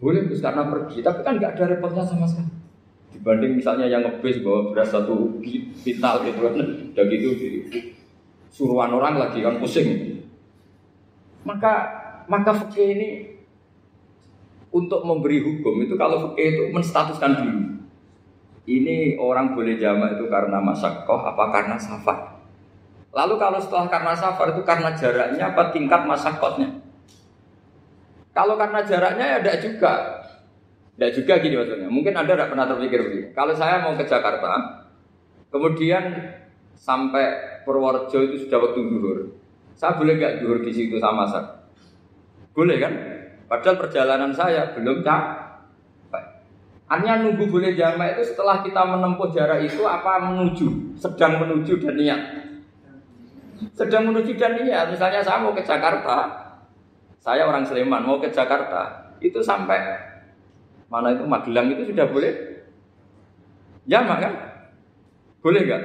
Boleh, terus karena pergi, tapi kan enggak ada repotnya sama sekali. Dibanding misalnya yang ngebis bawa beras 1 vital gitu kan, udah gitu suruhan orang lagi kan pusing. Maka fikih ini untuk memberi hukum itu kalau fikih itu menstatuskan dulu. Ini orang boleh jamak itu karena masyaqqah apa karena safar. Lalu kalau setelah karena safar itu karena jaraknya apa tingkat masyaqqahnya. Kalau karena jaraknya ya tidak juga. Tidak juga gini maksudnya. Mungkin Anda tidak pernah terpikir begini. Kalau saya mau ke Jakarta, kemudian sampai Purworejo itu sudah waktu zuhur. Saya boleh nggak zuhur di situ sama asar? Boleh kan? Padahal perjalanan saya belum capek. Hanya nunggu boleh jamak itu setelah kita menempuh jarak itu apa menuju, sedang menuju dan niat. Sedang menuju dan niat. Misalnya saya mau ke Jakarta, saya orang Sleman mau ke Jakarta, itu sampai mana itu Magelang itu sudah boleh jamak kan? Boleh nggak?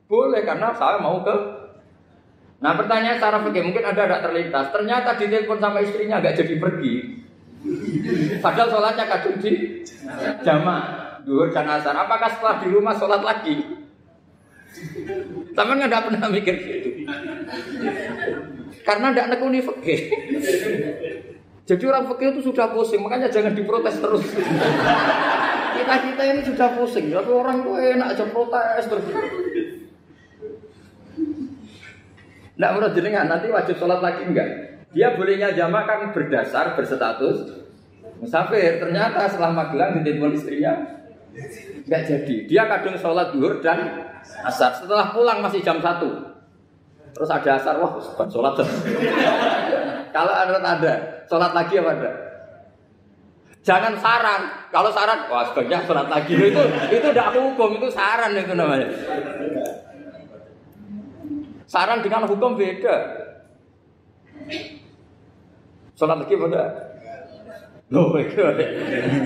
Boleh karena saya mau ke. Nah pertanyaan secara fikih mungkin ada tidak terlintas. Ternyata ditelepon sama istrinya nggak jadi pergi. Padahal sholatnya kadung di jamak duhur dan asar. Apakah setelah di rumah sholat lagi? Sama nggak pernah mikir gitu. Karena tidak nekuni fikih. Jadi orang fikih itu sudah pusing, makanya jangan diprotes terus. Kita ini sudah pusing, tapi orang itu enak aja protes terus. Nggak menurut jenengan nanti wajib sholat lagi enggak? Dia bolehnya jamak kan berdasar berstatus musafir. Ternyata setelah Magelang ditelepon istrinya enggak jadi. Dia kadung sholat zuhur dan asar. Setelah pulang masih jam 1. Terus ada asar, wah bukan sholat. Kalau ada sholat lagi apa ada? Jangan saran. Kalau saran, wah sebaiknya sholat lagi. Itu tidak hukum, itu saran itu namanya. Saran dengan hukum beda. Sholat lagi pada. Loh,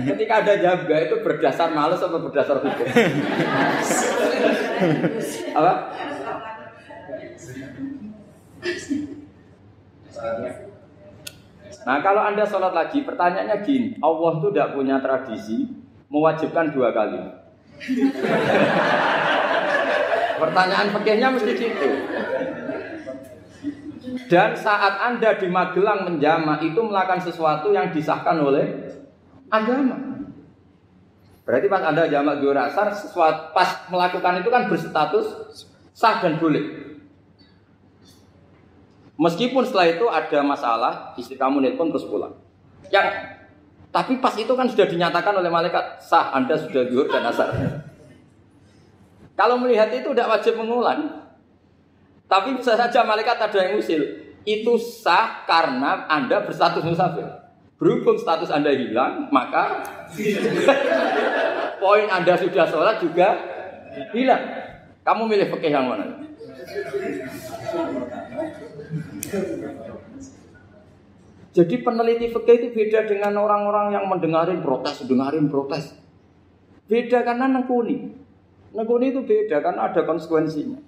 ketika ada jaga itu berdasar malas atau berdasar hukum? Apa? Nah kalau Anda sholat lagi, pertanyaannya gini, Allah itu tidak punya tradisi mewajibkan 2 kali. Pertanyaan fikihnya mesti gitu. Dan saat Anda di Magelang menjamak itu melakukan sesuatu yang disahkan oleh agama. Berarti pas Anda jamak 2 rakaat, pas melakukan itu kan berstatus sah dan boleh. Meskipun setelah itu ada masalah, istri kamu nelpon terus pulang. Tapi pas itu kan sudah dinyatakan oleh malaikat sah, Anda sudah zuhur dan asar. Kalau melihat itu tidak wajib mengulang. Tapi bisa saja malaikat ada yang usil. Itu sah karena Anda berstatus musafir. Berhubung status Anda hilang, maka poin Anda sudah sholat juga hilang. Kamu milih fikih yang mana? Jadi peneliti fikih itu beda dengan orang-orang yang dengarin protes. Beda karena nekuni. Nekuni itu beda karena ada konsekuensinya.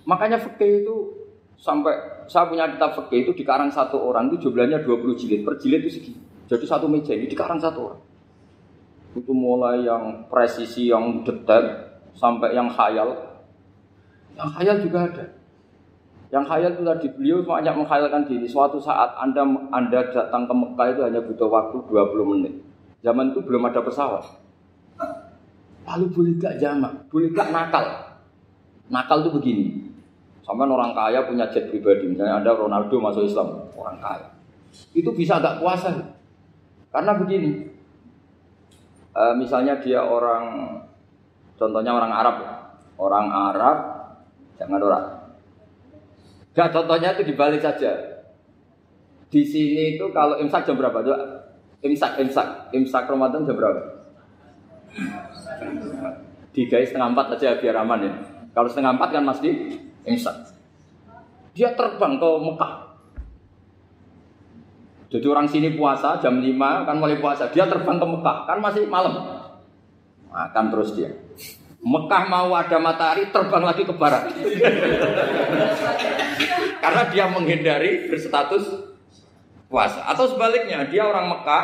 Makanya fikih itu sampai saya punya kitab fikih itu dikarang 1 orang itu jumlahnya 20 jilid. Per jilid itu segini. Jadi 1 meja ini dikarang 1 orang. Itu mulai yang presisi, yang detail sampai yang khayal. Yang khayal juga ada. Yang khayal itu tadi beliau banyak menghayalkan diri. Suatu saat Anda datang ke Mekah itu hanya butuh waktu 20 menit. Zaman itu belum ada pesawat. Lalu boleh gak jamak? Boleh gak nakal? Nakal itu begini. Sampai orang kaya punya jet pribadi. Misalnya Anda Ronaldo masuk Islam, orang kaya. Itu bisa gak puasa? Karena begini. Misalnya dia contohnya orang Arab. Orang Arab, jangan orang. Gak, contohnya itu dibalik saja. Di sini itu kalau imsak jam berapa? Imsak Ramadan jam berapa? 3:30 aja biar aman ya. Kalau 3:30 kan masih imsak. Dia terbang ke Mekah. Jadi orang sini puasa jam 5 kan mulai puasa. Dia terbang ke Mekah kan masih malam. Makan terus dia. Mekah mau ada matahari terbang lagi ke barat. Karena dia menghindari berstatus puasa. Atau sebaliknya, dia orang Mekah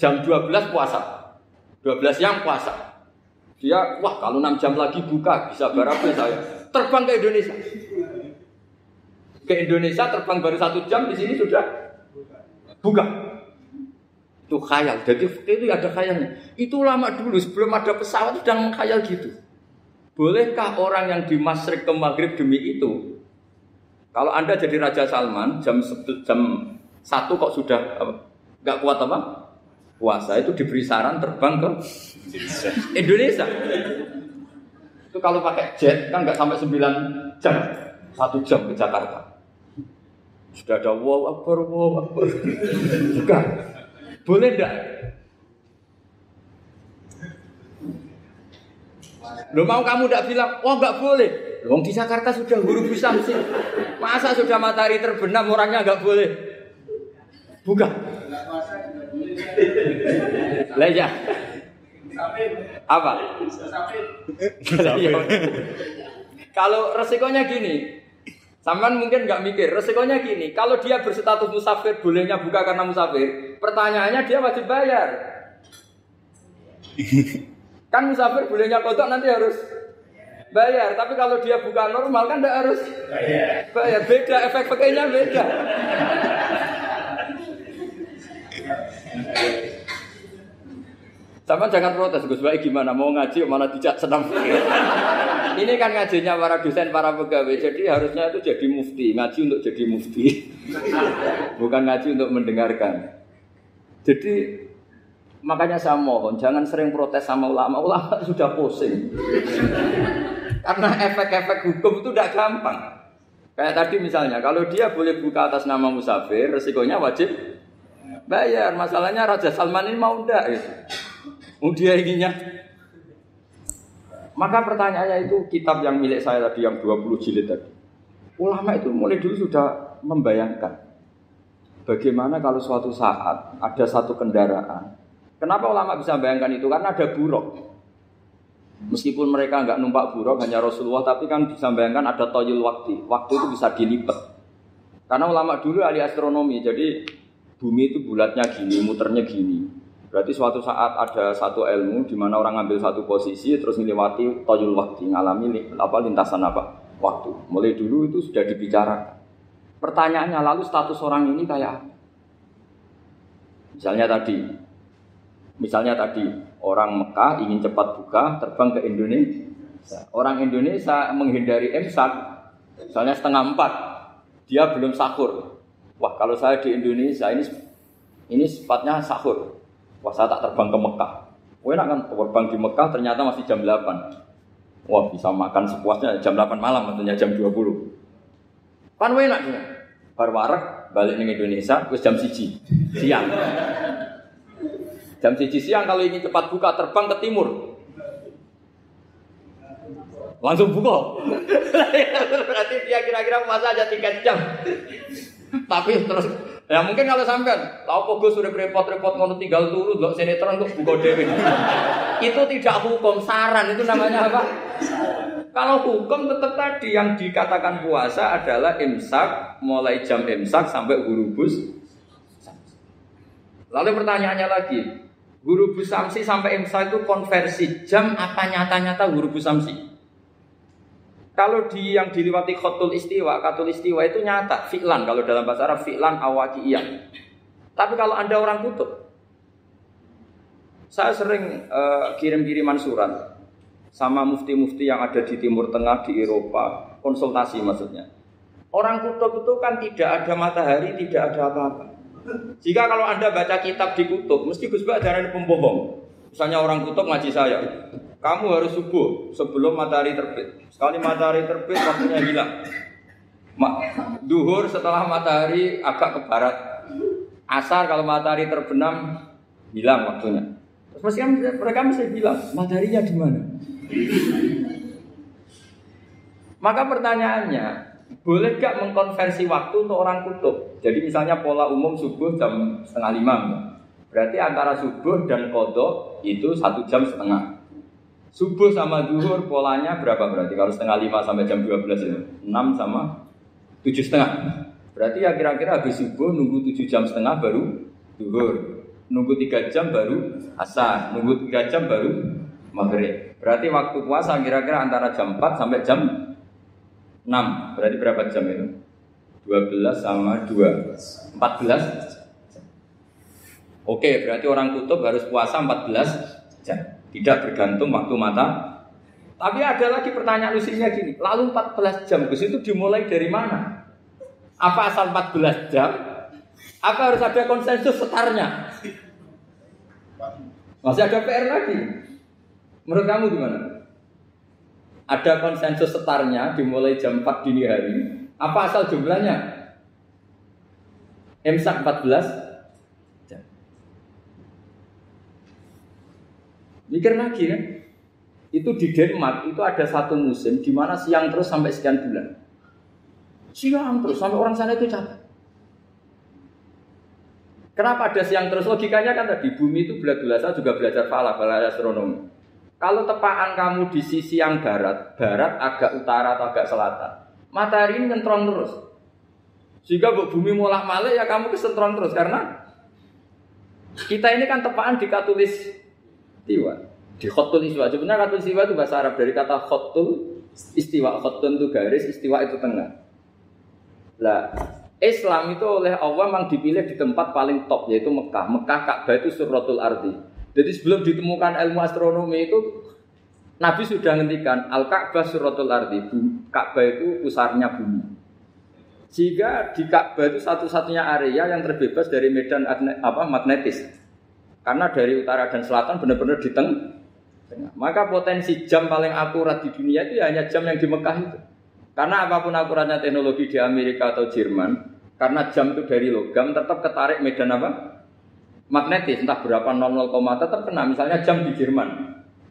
jam 12 puasa. 12 siang puasa. Dia, wah kalau 6 jam lagi buka, bisa barabe saya. Terbang ke Indonesia. Ke Indonesia terbang baru 1 jam, di sini sudah buka. Itu khayal. Jadi itu ada khayalnya. Itu lama dulu sebelum ada pesawat sudah mengkhayal gitu. Bolehkah orang yang di Masyriq ke Maghrib demi itu? Kalau Anda jadi Raja Salman jam 1 kok sudah nggak kuat apa? Puasa itu diberi saran terbang ke Indonesia. Itu kalau pakai jet kan nggak sampai 9 jam, 1 jam ke Jakarta. Sudah ada wow akbar. Bukan. Boleh enggak? Loh mau kamu enggak bilang, wah enggak boleh. Loh di Jakarta sudah huruf syamsi. Masa sudah matahari terbenam orangnya enggak boleh? Bukan. Lah ya. Apa? Kalau resikonya gini, sampean mungkin nggak mikir, resikonya gini, kalau dia berstatus musafir, bolehnya buka karena musafir, pertanyaannya dia wajib bayar. Kan musafir bolehnya kodok nanti harus bayar, tapi kalau dia buka normal kan tidak harus bayar. Beda, efek pakainya beda. Sama jangan protes, Gus Baik gimana mau ngaji malah dijak senam. Ini kan ngajinya para dosen, para pegawai, jadi harusnya itu jadi mufti, ngaji untuk jadi mufti, bukan ngaji untuk mendengarkan. Jadi makanya saya mohon jangan sering protes sama ulama itu sudah pusing, karena efek-efek hukum itu tidak gampang. Kayak tadi misalnya, kalau dia boleh buka atas nama musafir, resikonya wajib bayar. Masalahnya Raja Salman ini mau enggak gitu. Dia inginnya. Maka pertanyaannya itu kitab yang milik saya tadi yang 20 jilid tadi. Ulama itu mulai dulu sudah membayangkan bagaimana kalau suatu saat ada satu kendaraan. Kenapa ulama bisa membayangkan itu? Karena ada buruk. Meskipun mereka enggak numpak buruk hanya Rasulullah, tapi kan bisa bayangkan ada toyul waktu. Waktu itu bisa dilipat. Karena ulama dulu ahli astronomi, jadi bumi itu bulatnya gini, muternya gini. Berarti suatu saat ada satu ilmu di mana orang ngambil satu posisi terus melewati toyul waktu, ngalami lintasan waktu. Mulai dulu itu sudah dibicarakan. Pertanyaannya lalu status orang ini kayak apa? Misalnya tadi orang Mekah ingin cepat buka terbang ke Indonesia. Orang Indonesia menghindari imsak, misalnya 3:30, dia belum sahur. Wah kalau saya di Indonesia ini sifatnya sahur. Wah saya tak terbang ke Mekah. Wah enak kan terbang di Mekah ternyata masih jam 8. Wah bisa makan sepuasnya jam 8 malam, tentunya jam 20. Kan enak ya. Bar wareg balik ke Indonesia terus jam 1 siang. Jam 1 siang kalau ingin cepat buka terbang ke timur. Langsung buka. Berarti dia kira-kira puasa aja 3 jam. Tapi terus ya mungkin kalau sampean lha opo Gus sudah repot-repot ngono tinggal turu ndelok sinetron kok buka dhewe. Itu tidak hukum, saran itu namanya apa? Kalau hukum tetap tadi yang dikatakan puasa adalah imsak mulai jam imsak sampai ghurubus. Lalu pertanyaannya lagi, ghurubus samsi sampai imsak itu konversi jam apa nyata-nyata ghurubus samsi? Kalau yang diliwati khatul istiwa itu nyata, fi'lan kalau dalam bahasa Arab fi'lan awaqiyah. Tapi kalau Anda orang kutub, saya sering kirim-kiriman surat sama mufti-mufti yang ada di Timur Tengah, di Eropa, konsultasi maksudnya. Orang kutub itu kan tidak ada matahari, tidak ada apa-apa. Jika kalau Anda baca kitab di kutub, mesti Gus Bak ajaran pembohong. Misalnya orang kutub ngaji saya, kamu harus subuh sebelum matahari terbit. Sekali matahari terbit, waktunya hilang. Duhur setelah matahari agak ke barat. Asar kalau matahari terbenam, hilang waktunya. Terus mereka mesti bilang, mataharinya di mana? Maka pertanyaannya, boleh gak mengkonversi waktu untuk orang kutub? Jadi misalnya pola umum subuh jam 4:30. Berarti antara subuh dan qadha itu 1,5 jam. Subuh sama zuhur polanya berapa berarti? Kalau 4:30 sampai jam 12 itu 6 sama 7,5. Berarti ya kira-kira habis subuh nunggu 7,5 jam baru zuhur. Nunggu 3 jam baru asar, nunggu 3 jam baru maghrib. Berarti waktu puasa kira-kira antara jam 4 sampai jam 6. Berarti berapa jam itu? 12 sama 2 14. Oke, berarti orang kutub harus puasa 14 jam. Tidak bergantung waktu mata. Tapi ada lagi pertanyaan lucunya gini. Lalu 14 jam itu dimulai dari mana? Apa asal 14 jam? Apa harus ada konsensus setarnya? Masih ada PR lagi. Menurut kamu gimana? Ada konsensus setarnya dimulai jam 4 dini hari. Apa asal jumlahnya? Imsak 14 jam. Mikir lagi kan? Itu di Denmark itu ada satu musim di mana siang terus sampai sekian bulan. Siang terus sampai orang sana itu capek. Kenapa ada siang terus? Logikanya kan tadi bumi itu bulat-bulat. Saya juga belajar falak, belajar astronomi. Kalau tepaan kamu di sisi yang barat agak utara atau agak selatan, matahari ini nyentrong terus. Sehingga bumi molak-malik ya kamu kesentrong terus karena kita ini kan tepaan di khatulistiwa, di khatul istiwa. Sebenarnya khatul istiwa itu bahasa Arab dari kata khatul istiwa. Khatun itu garis, istiwa itu tengah. Lah, Islam itu oleh Allah memang dipilih di tempat paling top yaitu Mekah. Mekah Ka'bah itu suratul ardi. Jadi sebelum ditemukan ilmu astronomi itu Nabi sudah ngendikan Al-Ka'bah suratul ardi. Ka'bah itu pusarnya bumi. Sehingga di Ka'bah itu satu-satunya area yang terbebas dari medan magnetis. Karena dari utara dan selatan benar-benar di tengah. Maka potensi jam paling akurat di dunia itu hanya jam yang di Mekah itu. Karena apapun akuratnya teknologi di Amerika atau Jerman, karena jam itu dari logam tetap ketarik medan magnetis, entah berapa 00, tetap kena. Misalnya jam di Jerman,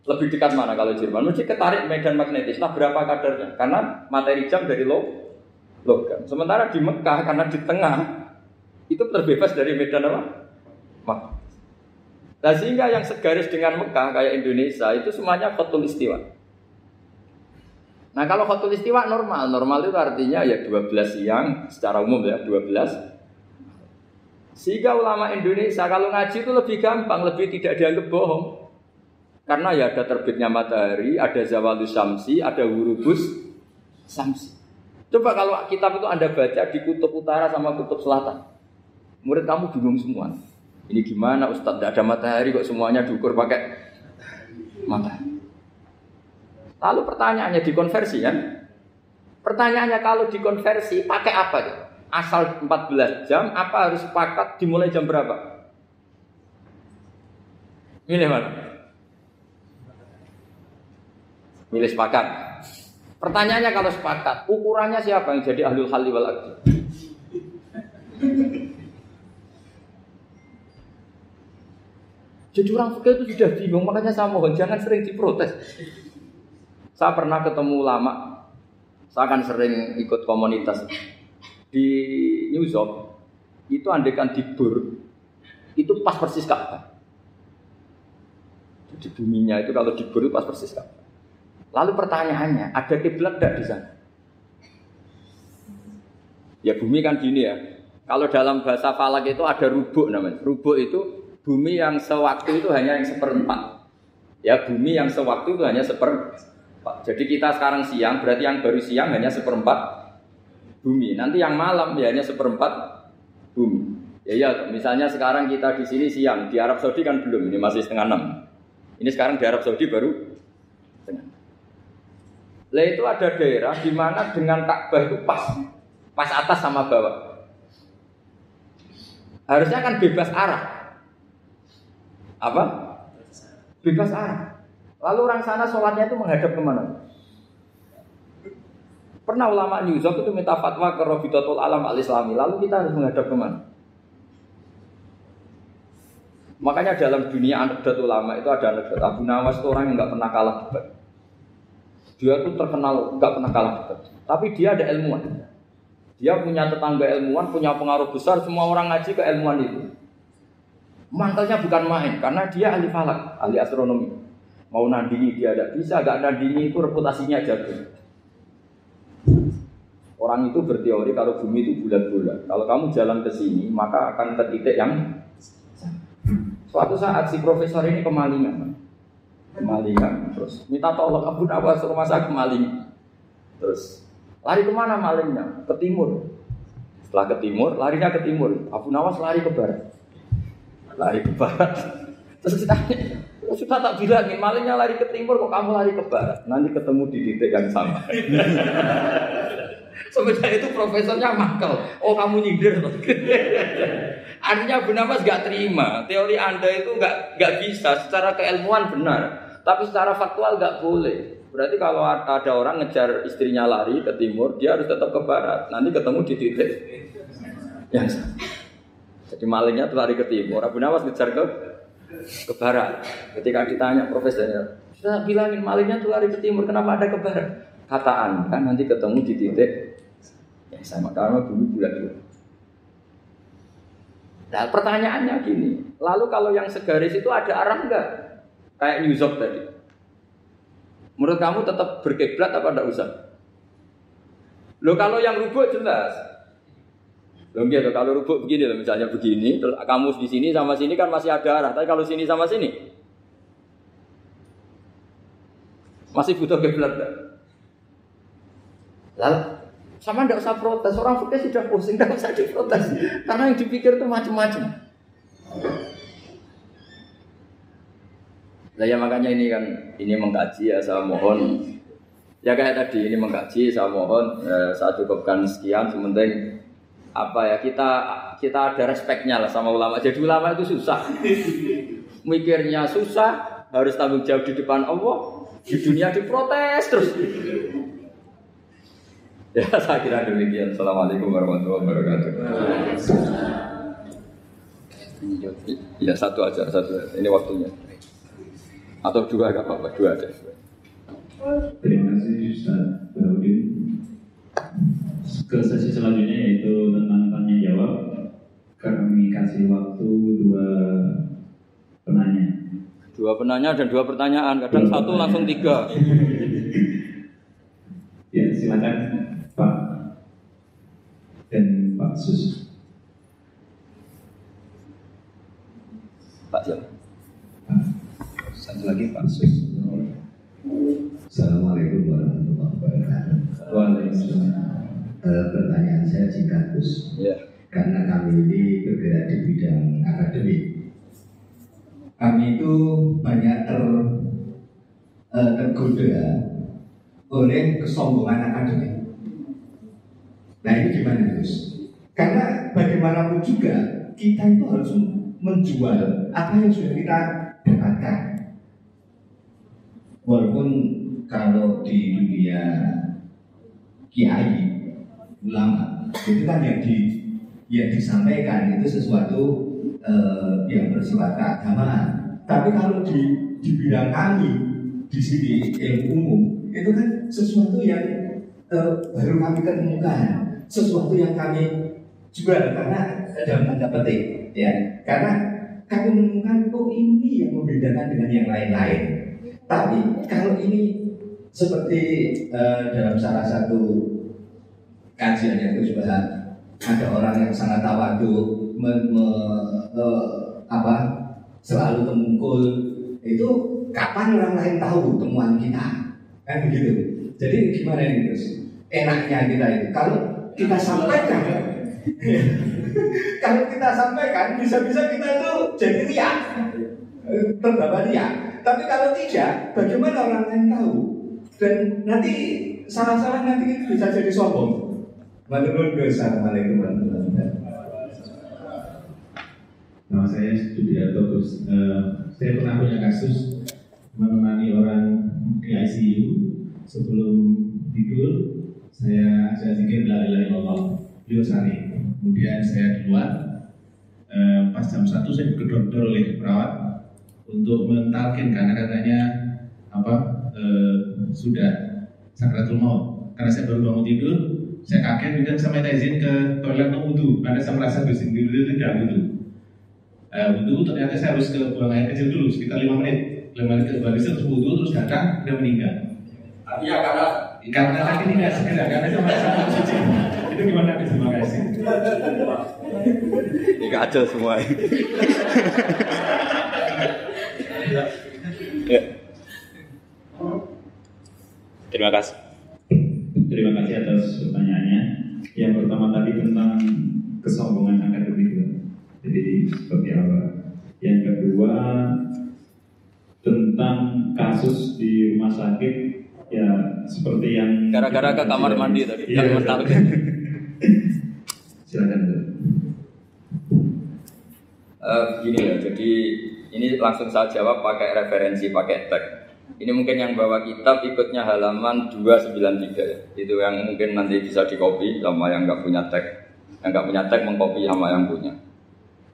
lebih dekat mana kalau Jerman? Mesti ketarik medan magnetis, entah berapa kadarnya. Karena materi jam dari logam. Sementara di Mekah, karena di tengah, itu terbebas dari medan magnetis. Nah sehingga yang segaris dengan Mekah kayak Indonesia itu semuanya khotul istiwa. Nah kalau khotul istiwa normal itu artinya ya 12 siang secara umum ya 12. Sehingga ulama Indonesia kalau ngaji itu lebih gampang, lebih tidak dianggap bohong. Karena ya ada terbitnya matahari, ada zawalus syamsi, ada hurubus syamsi. Coba kalau kitab itu Anda baca di kutub utara sama kutub selatan. Murid kamu bingung semua. Ini gimana Ustaz, tidak ada matahari kok semuanya diukur pakai matahari. Lalu pertanyaannya dikonversi kan? Pertanyaannya kalau dikonversi pakai apa? Asal 14 jam, apa harus sepakat dimulai jam berapa? Milih mana? Milih sepakat. Pertanyaannya kalau sepakat, ukurannya siapa yang jadi ahlul halli wal aqd? Jadi orang fikih itu sudah bingung, makanya saya mohon jangan sering diprotes. Saya pernah ketemu ulama, saya kan sering ikut komunitas di New York. Itu andekan dibur, itu pas persis Ka'bah. Jadi buminya itu kalau dibur itu pas persis Ka'bah. Lalu pertanyaannya, ada kiblat tidak di sana? Ya bumi kan gini ya. Kalau dalam bahasa falak itu ada rubuk namanya. Rubuk itu bumi yang sewaktu itu hanya yang seperempat. Ya bumi yang sewaktu itu hanya seperempat. Jadi kita sekarang siang, berarti yang baru siang hanya seperempat bumi. Nanti yang malam ya hanya seperempat bumi. Ya misalnya sekarang kita di sini siang, di Arab Saudi kan belum, ini masih setengah 6. Ini sekarang di Arab Saudi baru setengah. Lah itu ada daerah di mana dengan Ka'bah itu pas atas sama bawah. Harusnya kan bebas arah. Apa? Bebas arah. Lalu orang sana sholatnya itu menghadap kemana? Pernah ulama New York itu minta fatwa ke Rabitatul Alam Al-Islami. Lalu kita harus menghadap kemana? Makanya dalam dunia anekdot ulama itu ada anekdot Abu Nawas itu orang yang nggak pernah kalah debat. Dia itu terkenal nggak pernah kalah debat. Tapi dia ada ilmuwan. Dia punya tetangga ilmuwan, punya pengaruh besar. Semua orang ngaji ke ilmuwan itu. Mantelnya bukan main, karena dia ahli falak, ahli astronomi. Mau nandingi dia tidak bisa, nggak nandingi itu reputasinya jatuh. Orang itu berteori kalau bumi itu bulat-bulat. Kalau kamu jalan ke sini, maka akan ke titik yang suatu saat si profesor ini kemalingan, terus minta tolong Abu Nawas rumah saya kemalingan. Terus lari kemana malingnya? Ke timur. Setelah ke timur, larinya ke timur. Abu Nawas lari ke barat. Terus ditanya, sudah tak bilangin malingnya lari ke timur, kok kamu lari ke barat? Nanti ketemu di titik yang sama. Sebenarnya itu profesornya makal. Oh kamu nyindir. Artinya Abu Nawas gak terima. Teori Anda itu gak bisa. Secara keilmuan benar, tapi secara faktual gak boleh. Berarti kalau ada orang ngejar istrinya lari ke timur, dia harus tetap ke barat. Nanti ketemu di titik yang sama. Jadi malingnya tuh lari ke timur, Abu Nawas ngejar ke barat. Ketika ditanya profesornya, sudah bilangin malingnya tuh lari ke timur, kenapa ada ke barat? Kata Anda nanti ketemu di titik yang sama, karena bumi bulat-bulat. Nah pertanyaannya gini, lalu kalau yang segaris itu ada arah enggak? Kayak New York tadi. Menurut kamu tetap berkiblat apa enggak usah? Loh kalau yang rubuk jelas. Loh gitu, kalau rubuk begini loh, misalnya begini, terus kamu di sini sama sini kan masih ada arah. Tapi kalau sini sama sini masih butuh kiblat enggak? Lalu sama enggak usah protes, orang fikih sudah pusing, enggak usah diprotes. Karena yang dipikir itu macam-macam. Nah ya makanya ini mengkaji ya, saya mohon ya kayak tadi ini mengkaji, saya mohon saya cukupkan sekian. Sementing apa ya kita ada respeknya lah sama ulama. Jadi ulama itu susah, mikirnya susah, harus tanggung jawab di depan Allah, di dunia diprotes terus. Ya saya kira demikian. Assalamualaikum warahmatullahi wabarakatuh. Ya satu aja. Ini waktunya. Atau dua enggak apa-apa, dua aja. Terima kasih Ustaz Baudin. Ke sesi selanjutnya yaitu tentang tanya jawab. Kami kasih waktu dua penanya. Dua penanya dan dua pertanyaan, kadang satu langsung tiga. Ya, silakan Pak dan Pak Sus. Pak siapa? Satu lagi Pak Sus. Assalamualaikum warahmatullahi wabarakatuh. Waalaikumsalam. Pertanyaan saya singkat Gus. Ya. Karena kami ini bergerak di bidang akademik, kami itu banyak tergoda oleh kesombongan akademik. Nah ini gimana Gus? Karena bagaimanapun juga kita itu harus menjual apa yang sudah kita dapatkan. Walaupun kalau di dunia kiai, ulama, itu kan yang disampaikan itu sesuatu yang bersifat keagamaan. Tapi kalau di bidang kami di sini ilmu umum itu kan sesuatu yang baru kami ketemukan, sesuatu yang kami jual karena dalam tanda petik, ya. Karena kami menemukan ini yang membedakan dengan yang lain-lain. Tapi kalau ini seperti dalam salah satu kajian yang juga ada orang yang sangat tawadu selalu temungkul, itu kapan orang lain tahu temuan kita, kan begitu. Jadi gimana ini Gus? Enaknya kita itu kalau kita sampaikan kalau kita sampaikan bisa-bisa kita itu jadi riak, terbawa riak. Tapi kalau tidak, bagaimana orang lain tahu? Dan nanti salah-salah nanti bisa jadi sombong. Assalamualaikum warahmatullahi wabarakatuh. Nama saya Sudiarto Gus. Saya pernah punya kasus menemani orang di ICU sebelum tidur. Saya zikir la ilaha illallah, beliau sari. Kemudian saya di luar. Pas jam 1 saya digedor-gedor oleh perawat untuk mentalkin karena katanya sudah sakratul maut. Karena saya baru bangun tidur, saya kaget dan saya minta izin ke toilet untuk wudhu karena saya merasa bersin tidur itu tidak wudhu. Wudhu ternyata saya harus ke buang air kecil dulu sekitar 5 menit. 5 menit ke balik terus wudhu terus datang dia meninggal. Artinya karena tadi tidak segera karena saya merasa suci. Itu gimana? Terima kasih. Ini kacau semua. Ya. Terima kasih. Terima kasih atas pertanyaannya. Yang pertama tadi tentang kesombongan akademik. Jadi seperti apa? Yang kedua tentang kasus di rumah sakit, ya seperti yang gara-gara ke kamar mandi tadi. Iya, silakan. Begini ya, jadi ini langsung saya jawab pakai referensi, pakai teks. Ini mungkin yang bawa kitab ikutnya halaman 293 ya. Itu yang mungkin nanti bisa dikopi sama yang nggak punya teks. Yang nggak punya teks mengkopi sama yang punya.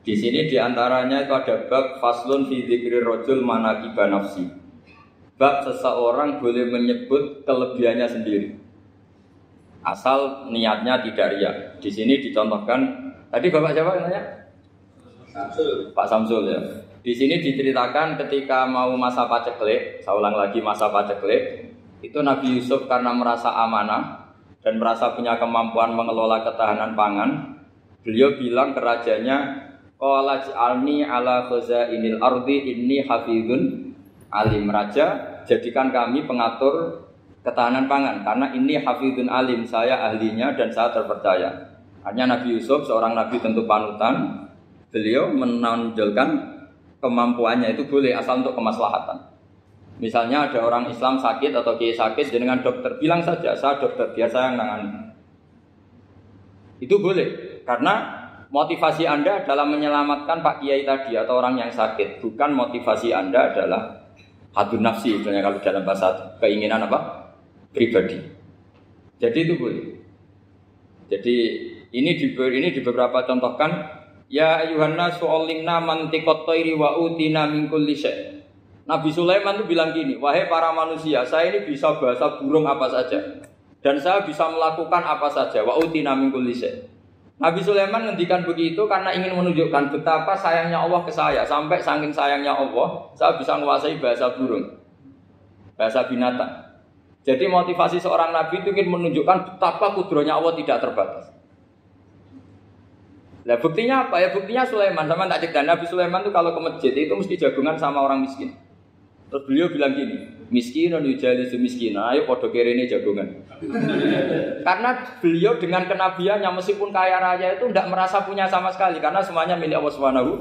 Di sini diantaranya itu ada bab faslun fi dzikri rajul manaqiba nafsi. Bab seseorang boleh menyebut kelebihannya sendiri. Asal niatnya tidak riya. Di sini dicontohkan, tadi Bapak siapa namanya? Samsul. Pak Samsul ya. Di sini diceritakan ketika mau masa paceklik, saya ulang lagi masa paceklik, itu Nabi Yusuf karena merasa amanah dan merasa punya kemampuan mengelola ketahanan pangan, beliau bilang ke rajanya, qala ij'alni ala khazainil ardi inni hafizun alim. Raja, jadikan kami pengatur ketahanan pangan karena ini hafizun alim, saya ahlinya dan saya terpercaya. Hanya Nabi Yusuf seorang nabi tentu panutan, beliau menonjolkan kemampuannya itu boleh asal untuk kemaslahatan. Misalnya ada orang Islam sakit atau kiai sakit, dengan dokter bilang saja saya dokter, biar saya yang nangani. Itu boleh karena motivasi Anda adalah menyelamatkan Pak Kiai tadi atau orang yang sakit, bukan motivasi Anda adalah hadun nafsi, misalnya kalau dalam bahasa keinginan apa? Pribadi. Jadi itu boleh. Jadi ini di beberapa contohkan. Ya ayuhan nasu ulimna mantiqat thairi wa utina min kulli syai'. Nabi Sulaiman itu bilang gini, wahai para manusia, saya ini bisa bahasa burung apa saja dan saya bisa melakukan apa saja. Wa utina min kulli syai'. Nabi Sulaiman ngendikan begitu karena ingin menunjukkan betapa sayangnya Allah ke saya. Sampai saking sayangnya Allah, saya bisa menguasai bahasa burung, bahasa binatang. Jadi motivasi seorang Nabi itu ingin menunjukkan betapa kudrohnya Allah tidak terbatas. Nah buktinya apa ya? Buktinya Sulaiman, sama tak cek dan Nabi Sulaiman itu kalau ke masjid itu mesti jagungan sama orang miskin. Terus beliau bilang gini, miskin dan yujalisu miskin, ayo podo kerene jagungan. Karena beliau dengan kenabiannya meskipun kaya raya itu tidak merasa punya sama sekali karena semuanya milik Allah Subhanahu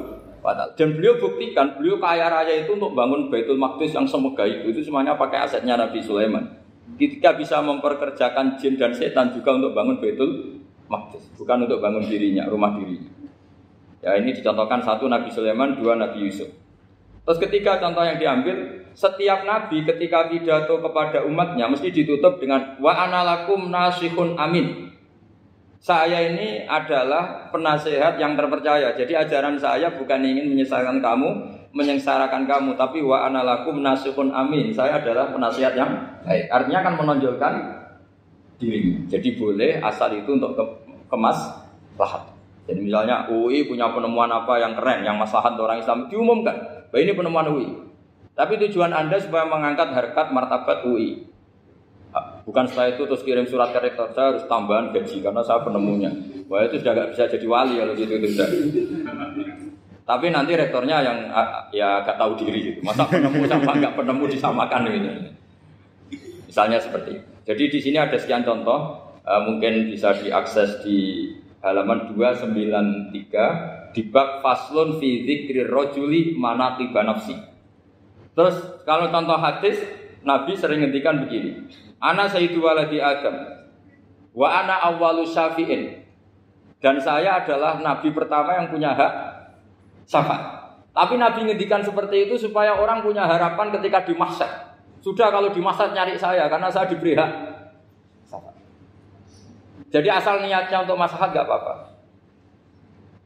wa Ta'ala. Dan beliau buktikan beliau kaya raya itu untuk bangun Baitul Maqdis yang semegah itu semuanya pakai asetnya Nabi Sulaiman. Ketika bisa memperkerjakan jin dan setan juga untuk bangun Baitul Maqdis, bukan untuk bangun dirinya, rumah dirinya. Ya ini dicontohkan satu Nabi Sulaiman, dua Nabi Yusuf. Terus ketiga contoh yang diambil, setiap nabi ketika pidato kepada umatnya mesti ditutup dengan wa analakum nasihun amin. Saya ini adalah penasehat yang terpercaya. Jadi ajaran saya bukan ingin menyengsarakan kamu, tapi wa analakum nasihun amin. Saya adalah penasehat yang baik. Artinya akan menonjolkan dirinya. Jadi boleh asal itu untuk kemaslahat. Jadi misalnya UI punya penemuan apa yang keren, yang maslahat orang Islam diumumkan. Bahwa ini penemuan UI. Tapi tujuan Anda supaya mengangkat harkat martabat UI. Bukan setelah itu terus kirim surat ke rektor, saya harus tambahan gaji karena saya penemunya. Wah itu sudah nggak bisa jadi wali kalau gitu sudah. Tapi nanti rektornya yang ya nggak tahu diri gitu. Masa penemu sama nggak penemu disamakan ini. Misalnya seperti itu. Jadi di sini ada sekian contoh, mungkin bisa diakses di halaman 293 di bab faslun fi dzikri rajuli manaqiba nafsi. Terus kalau contoh hadis Nabi sering ngendikan begini. Ana sayyidu waladi Adam wa ana awwalu syafi'in. Dan saya adalah nabi pertama yang punya hak syafaat. Tapi Nabi ngendikan seperti itu supaya orang punya harapan ketika di mahsyar. Sudah kalau di mahsyar nyari saya karena saya diberi hak syafaat. Jadi asal niatnya untuk maslahat enggak apa-apa.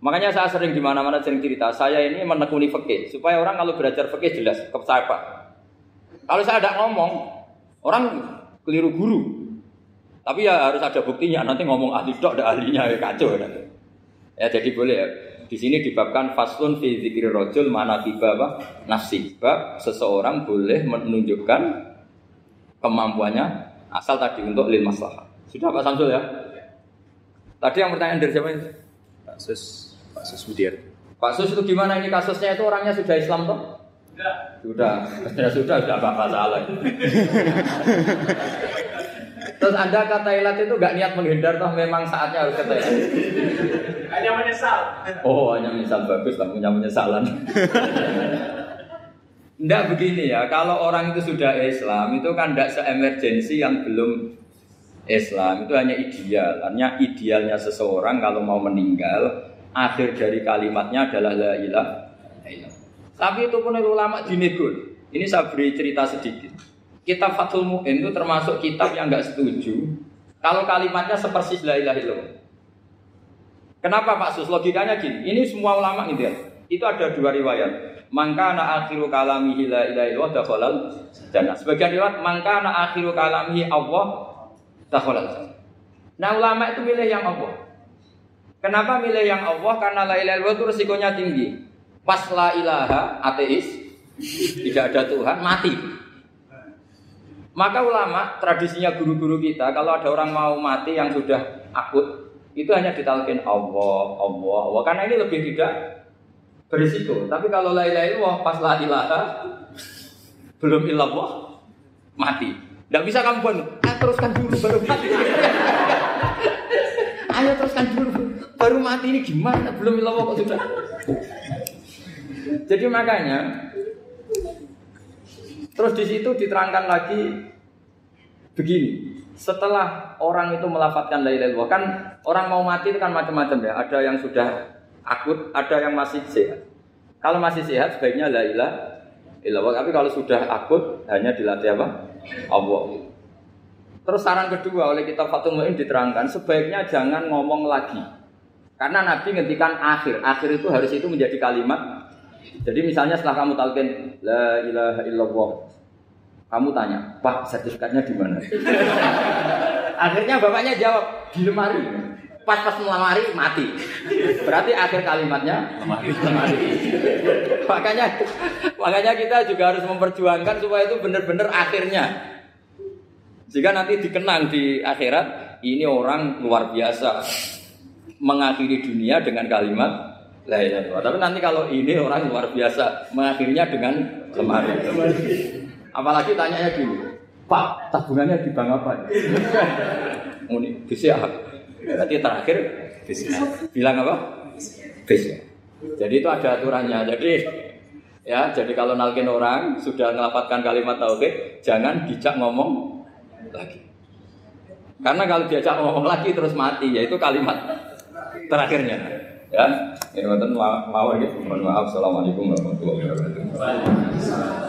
Makanya saya sering di mana-mana sering cerita, saya ini menekuni fikih supaya orang kalau belajar fikih jelas ke saya Pak. Kalau saya tidak ngomong, orang keliru guru. Tapi ya harus ada buktinya. Nanti ngomong ahli dok, ada ahlinya ya kacau nanti. Ya jadi boleh ya. Di sini dibabkan faslun fi dzikri rajul manaqiba nafsi. Bab seseorang boleh menunjukkan kemampuannya asal tadi untuk lil maslahah. Sudah Pak Samsul ya? Tadi yang pertanyaan dari siapa ini? Pak Sus Budiar. Pak Sus itu gimana ini kasusnya itu orangnya sudah Islam toh? Sudah apa salah. Terus Anda ke Thailand itu enggak niat menghindar toh memang saatnya harus ke Thailand. Hanya menyesal. Oh, hanya menyesal bagus lah punya penyesalan. Enggak begini ya, kalau orang itu sudah Islam itu kan enggak se-emergency yang belum Islam, itu hanya ideal. Artinya idealnya seseorang kalau mau meninggal akhir dari kalimatnya adalah la ilaha illallah. Tapi itu pun ulama dinego. Ini saya beri cerita sedikit. Kitab Fathul Mu'in itu termasuk kitab yang enggak setuju kalau kalimatnya sepersis la ilaha illallah. Kenapa Pak Sus? Logikanya gini. Ini semua ulama gitu ya. Itu ada dua riwayat. Mangkana akhiru kalamihi la ilaha illallah dakhalal jannah. Sebagian riwayat mangkana akhiru kalamihi Allah dakhalal jannah. Nah ulama itu milih yang Allah. Kenapa milih yang Allah? Karena la ilaha illallah itu resikonya tinggi. Pas la ilaha ateis, tidak ada Tuhan, mati. Maka ulama, tradisinya guru-guru kita, kalau ada orang mau mati yang sudah akut, itu hanya ditalkin Allah. Karena ini lebih tidak berisiko. Tapi kalau la ilaha illallah, pas la ilaha, belum illallah, mati. Tidak bisa kamu buat, teruskan dulu baru mati. Ayo teruskan dulu, baru mati ini gimana? Belum illallah kok sudah. Jadi makanya terus di situ diterangkan lagi begini. Setelah orang itu melafadzkan la ilaha illallah, kan orang mau mati itu kan macam-macam ya. Ada yang sudah akut, ada yang masih sehat. Kalau masih sehat sebaiknya la ilaha illallah. Tapi kalau sudah akut hanya dilatih apa? Allah. Terus saran kedua oleh kitab Fathul Mu'in diterangkan sebaiknya jangan ngomong lagi. Karena Nabi ngendikan akhir itu harus itu menjadi kalimat. Jadi misalnya setelah kamu talqin la ilaha illallah, kamu tanya, "Pak, sertifikatnya di mana?" Akhirnya bapaknya jawab, "Di lemari." pas melamari mati. Berarti akhir kalimatnya mati. Makanya kita juga harus memperjuangkan supaya itu benar-benar akhirnya. Jika nanti dikenang di akhirat, ini orang luar biasa mengakhiri dunia dengan kalimat la ilaha illallah. Tapi nanti kalau ini orang luar biasa mengakhirinya dengan lemari. Apalagi tanyanya dulu, Pak, tabungannya di bank apa? Ini BCA. Berarti terakhir BCA. Bilang apa? BCA. Jadi itu ada aturannya. Jadi kalau nalkin orang sudah ngelapatkan kalimat tauhid, jangan dijak ngomong lagi. Karena kalau diajak ngomong lagi terus mati, yaitu kalimat terakhirnya. Ya, ini mau gitu. Mohon maaf. Assalamualaikum warahmatullahi wabarakatuh.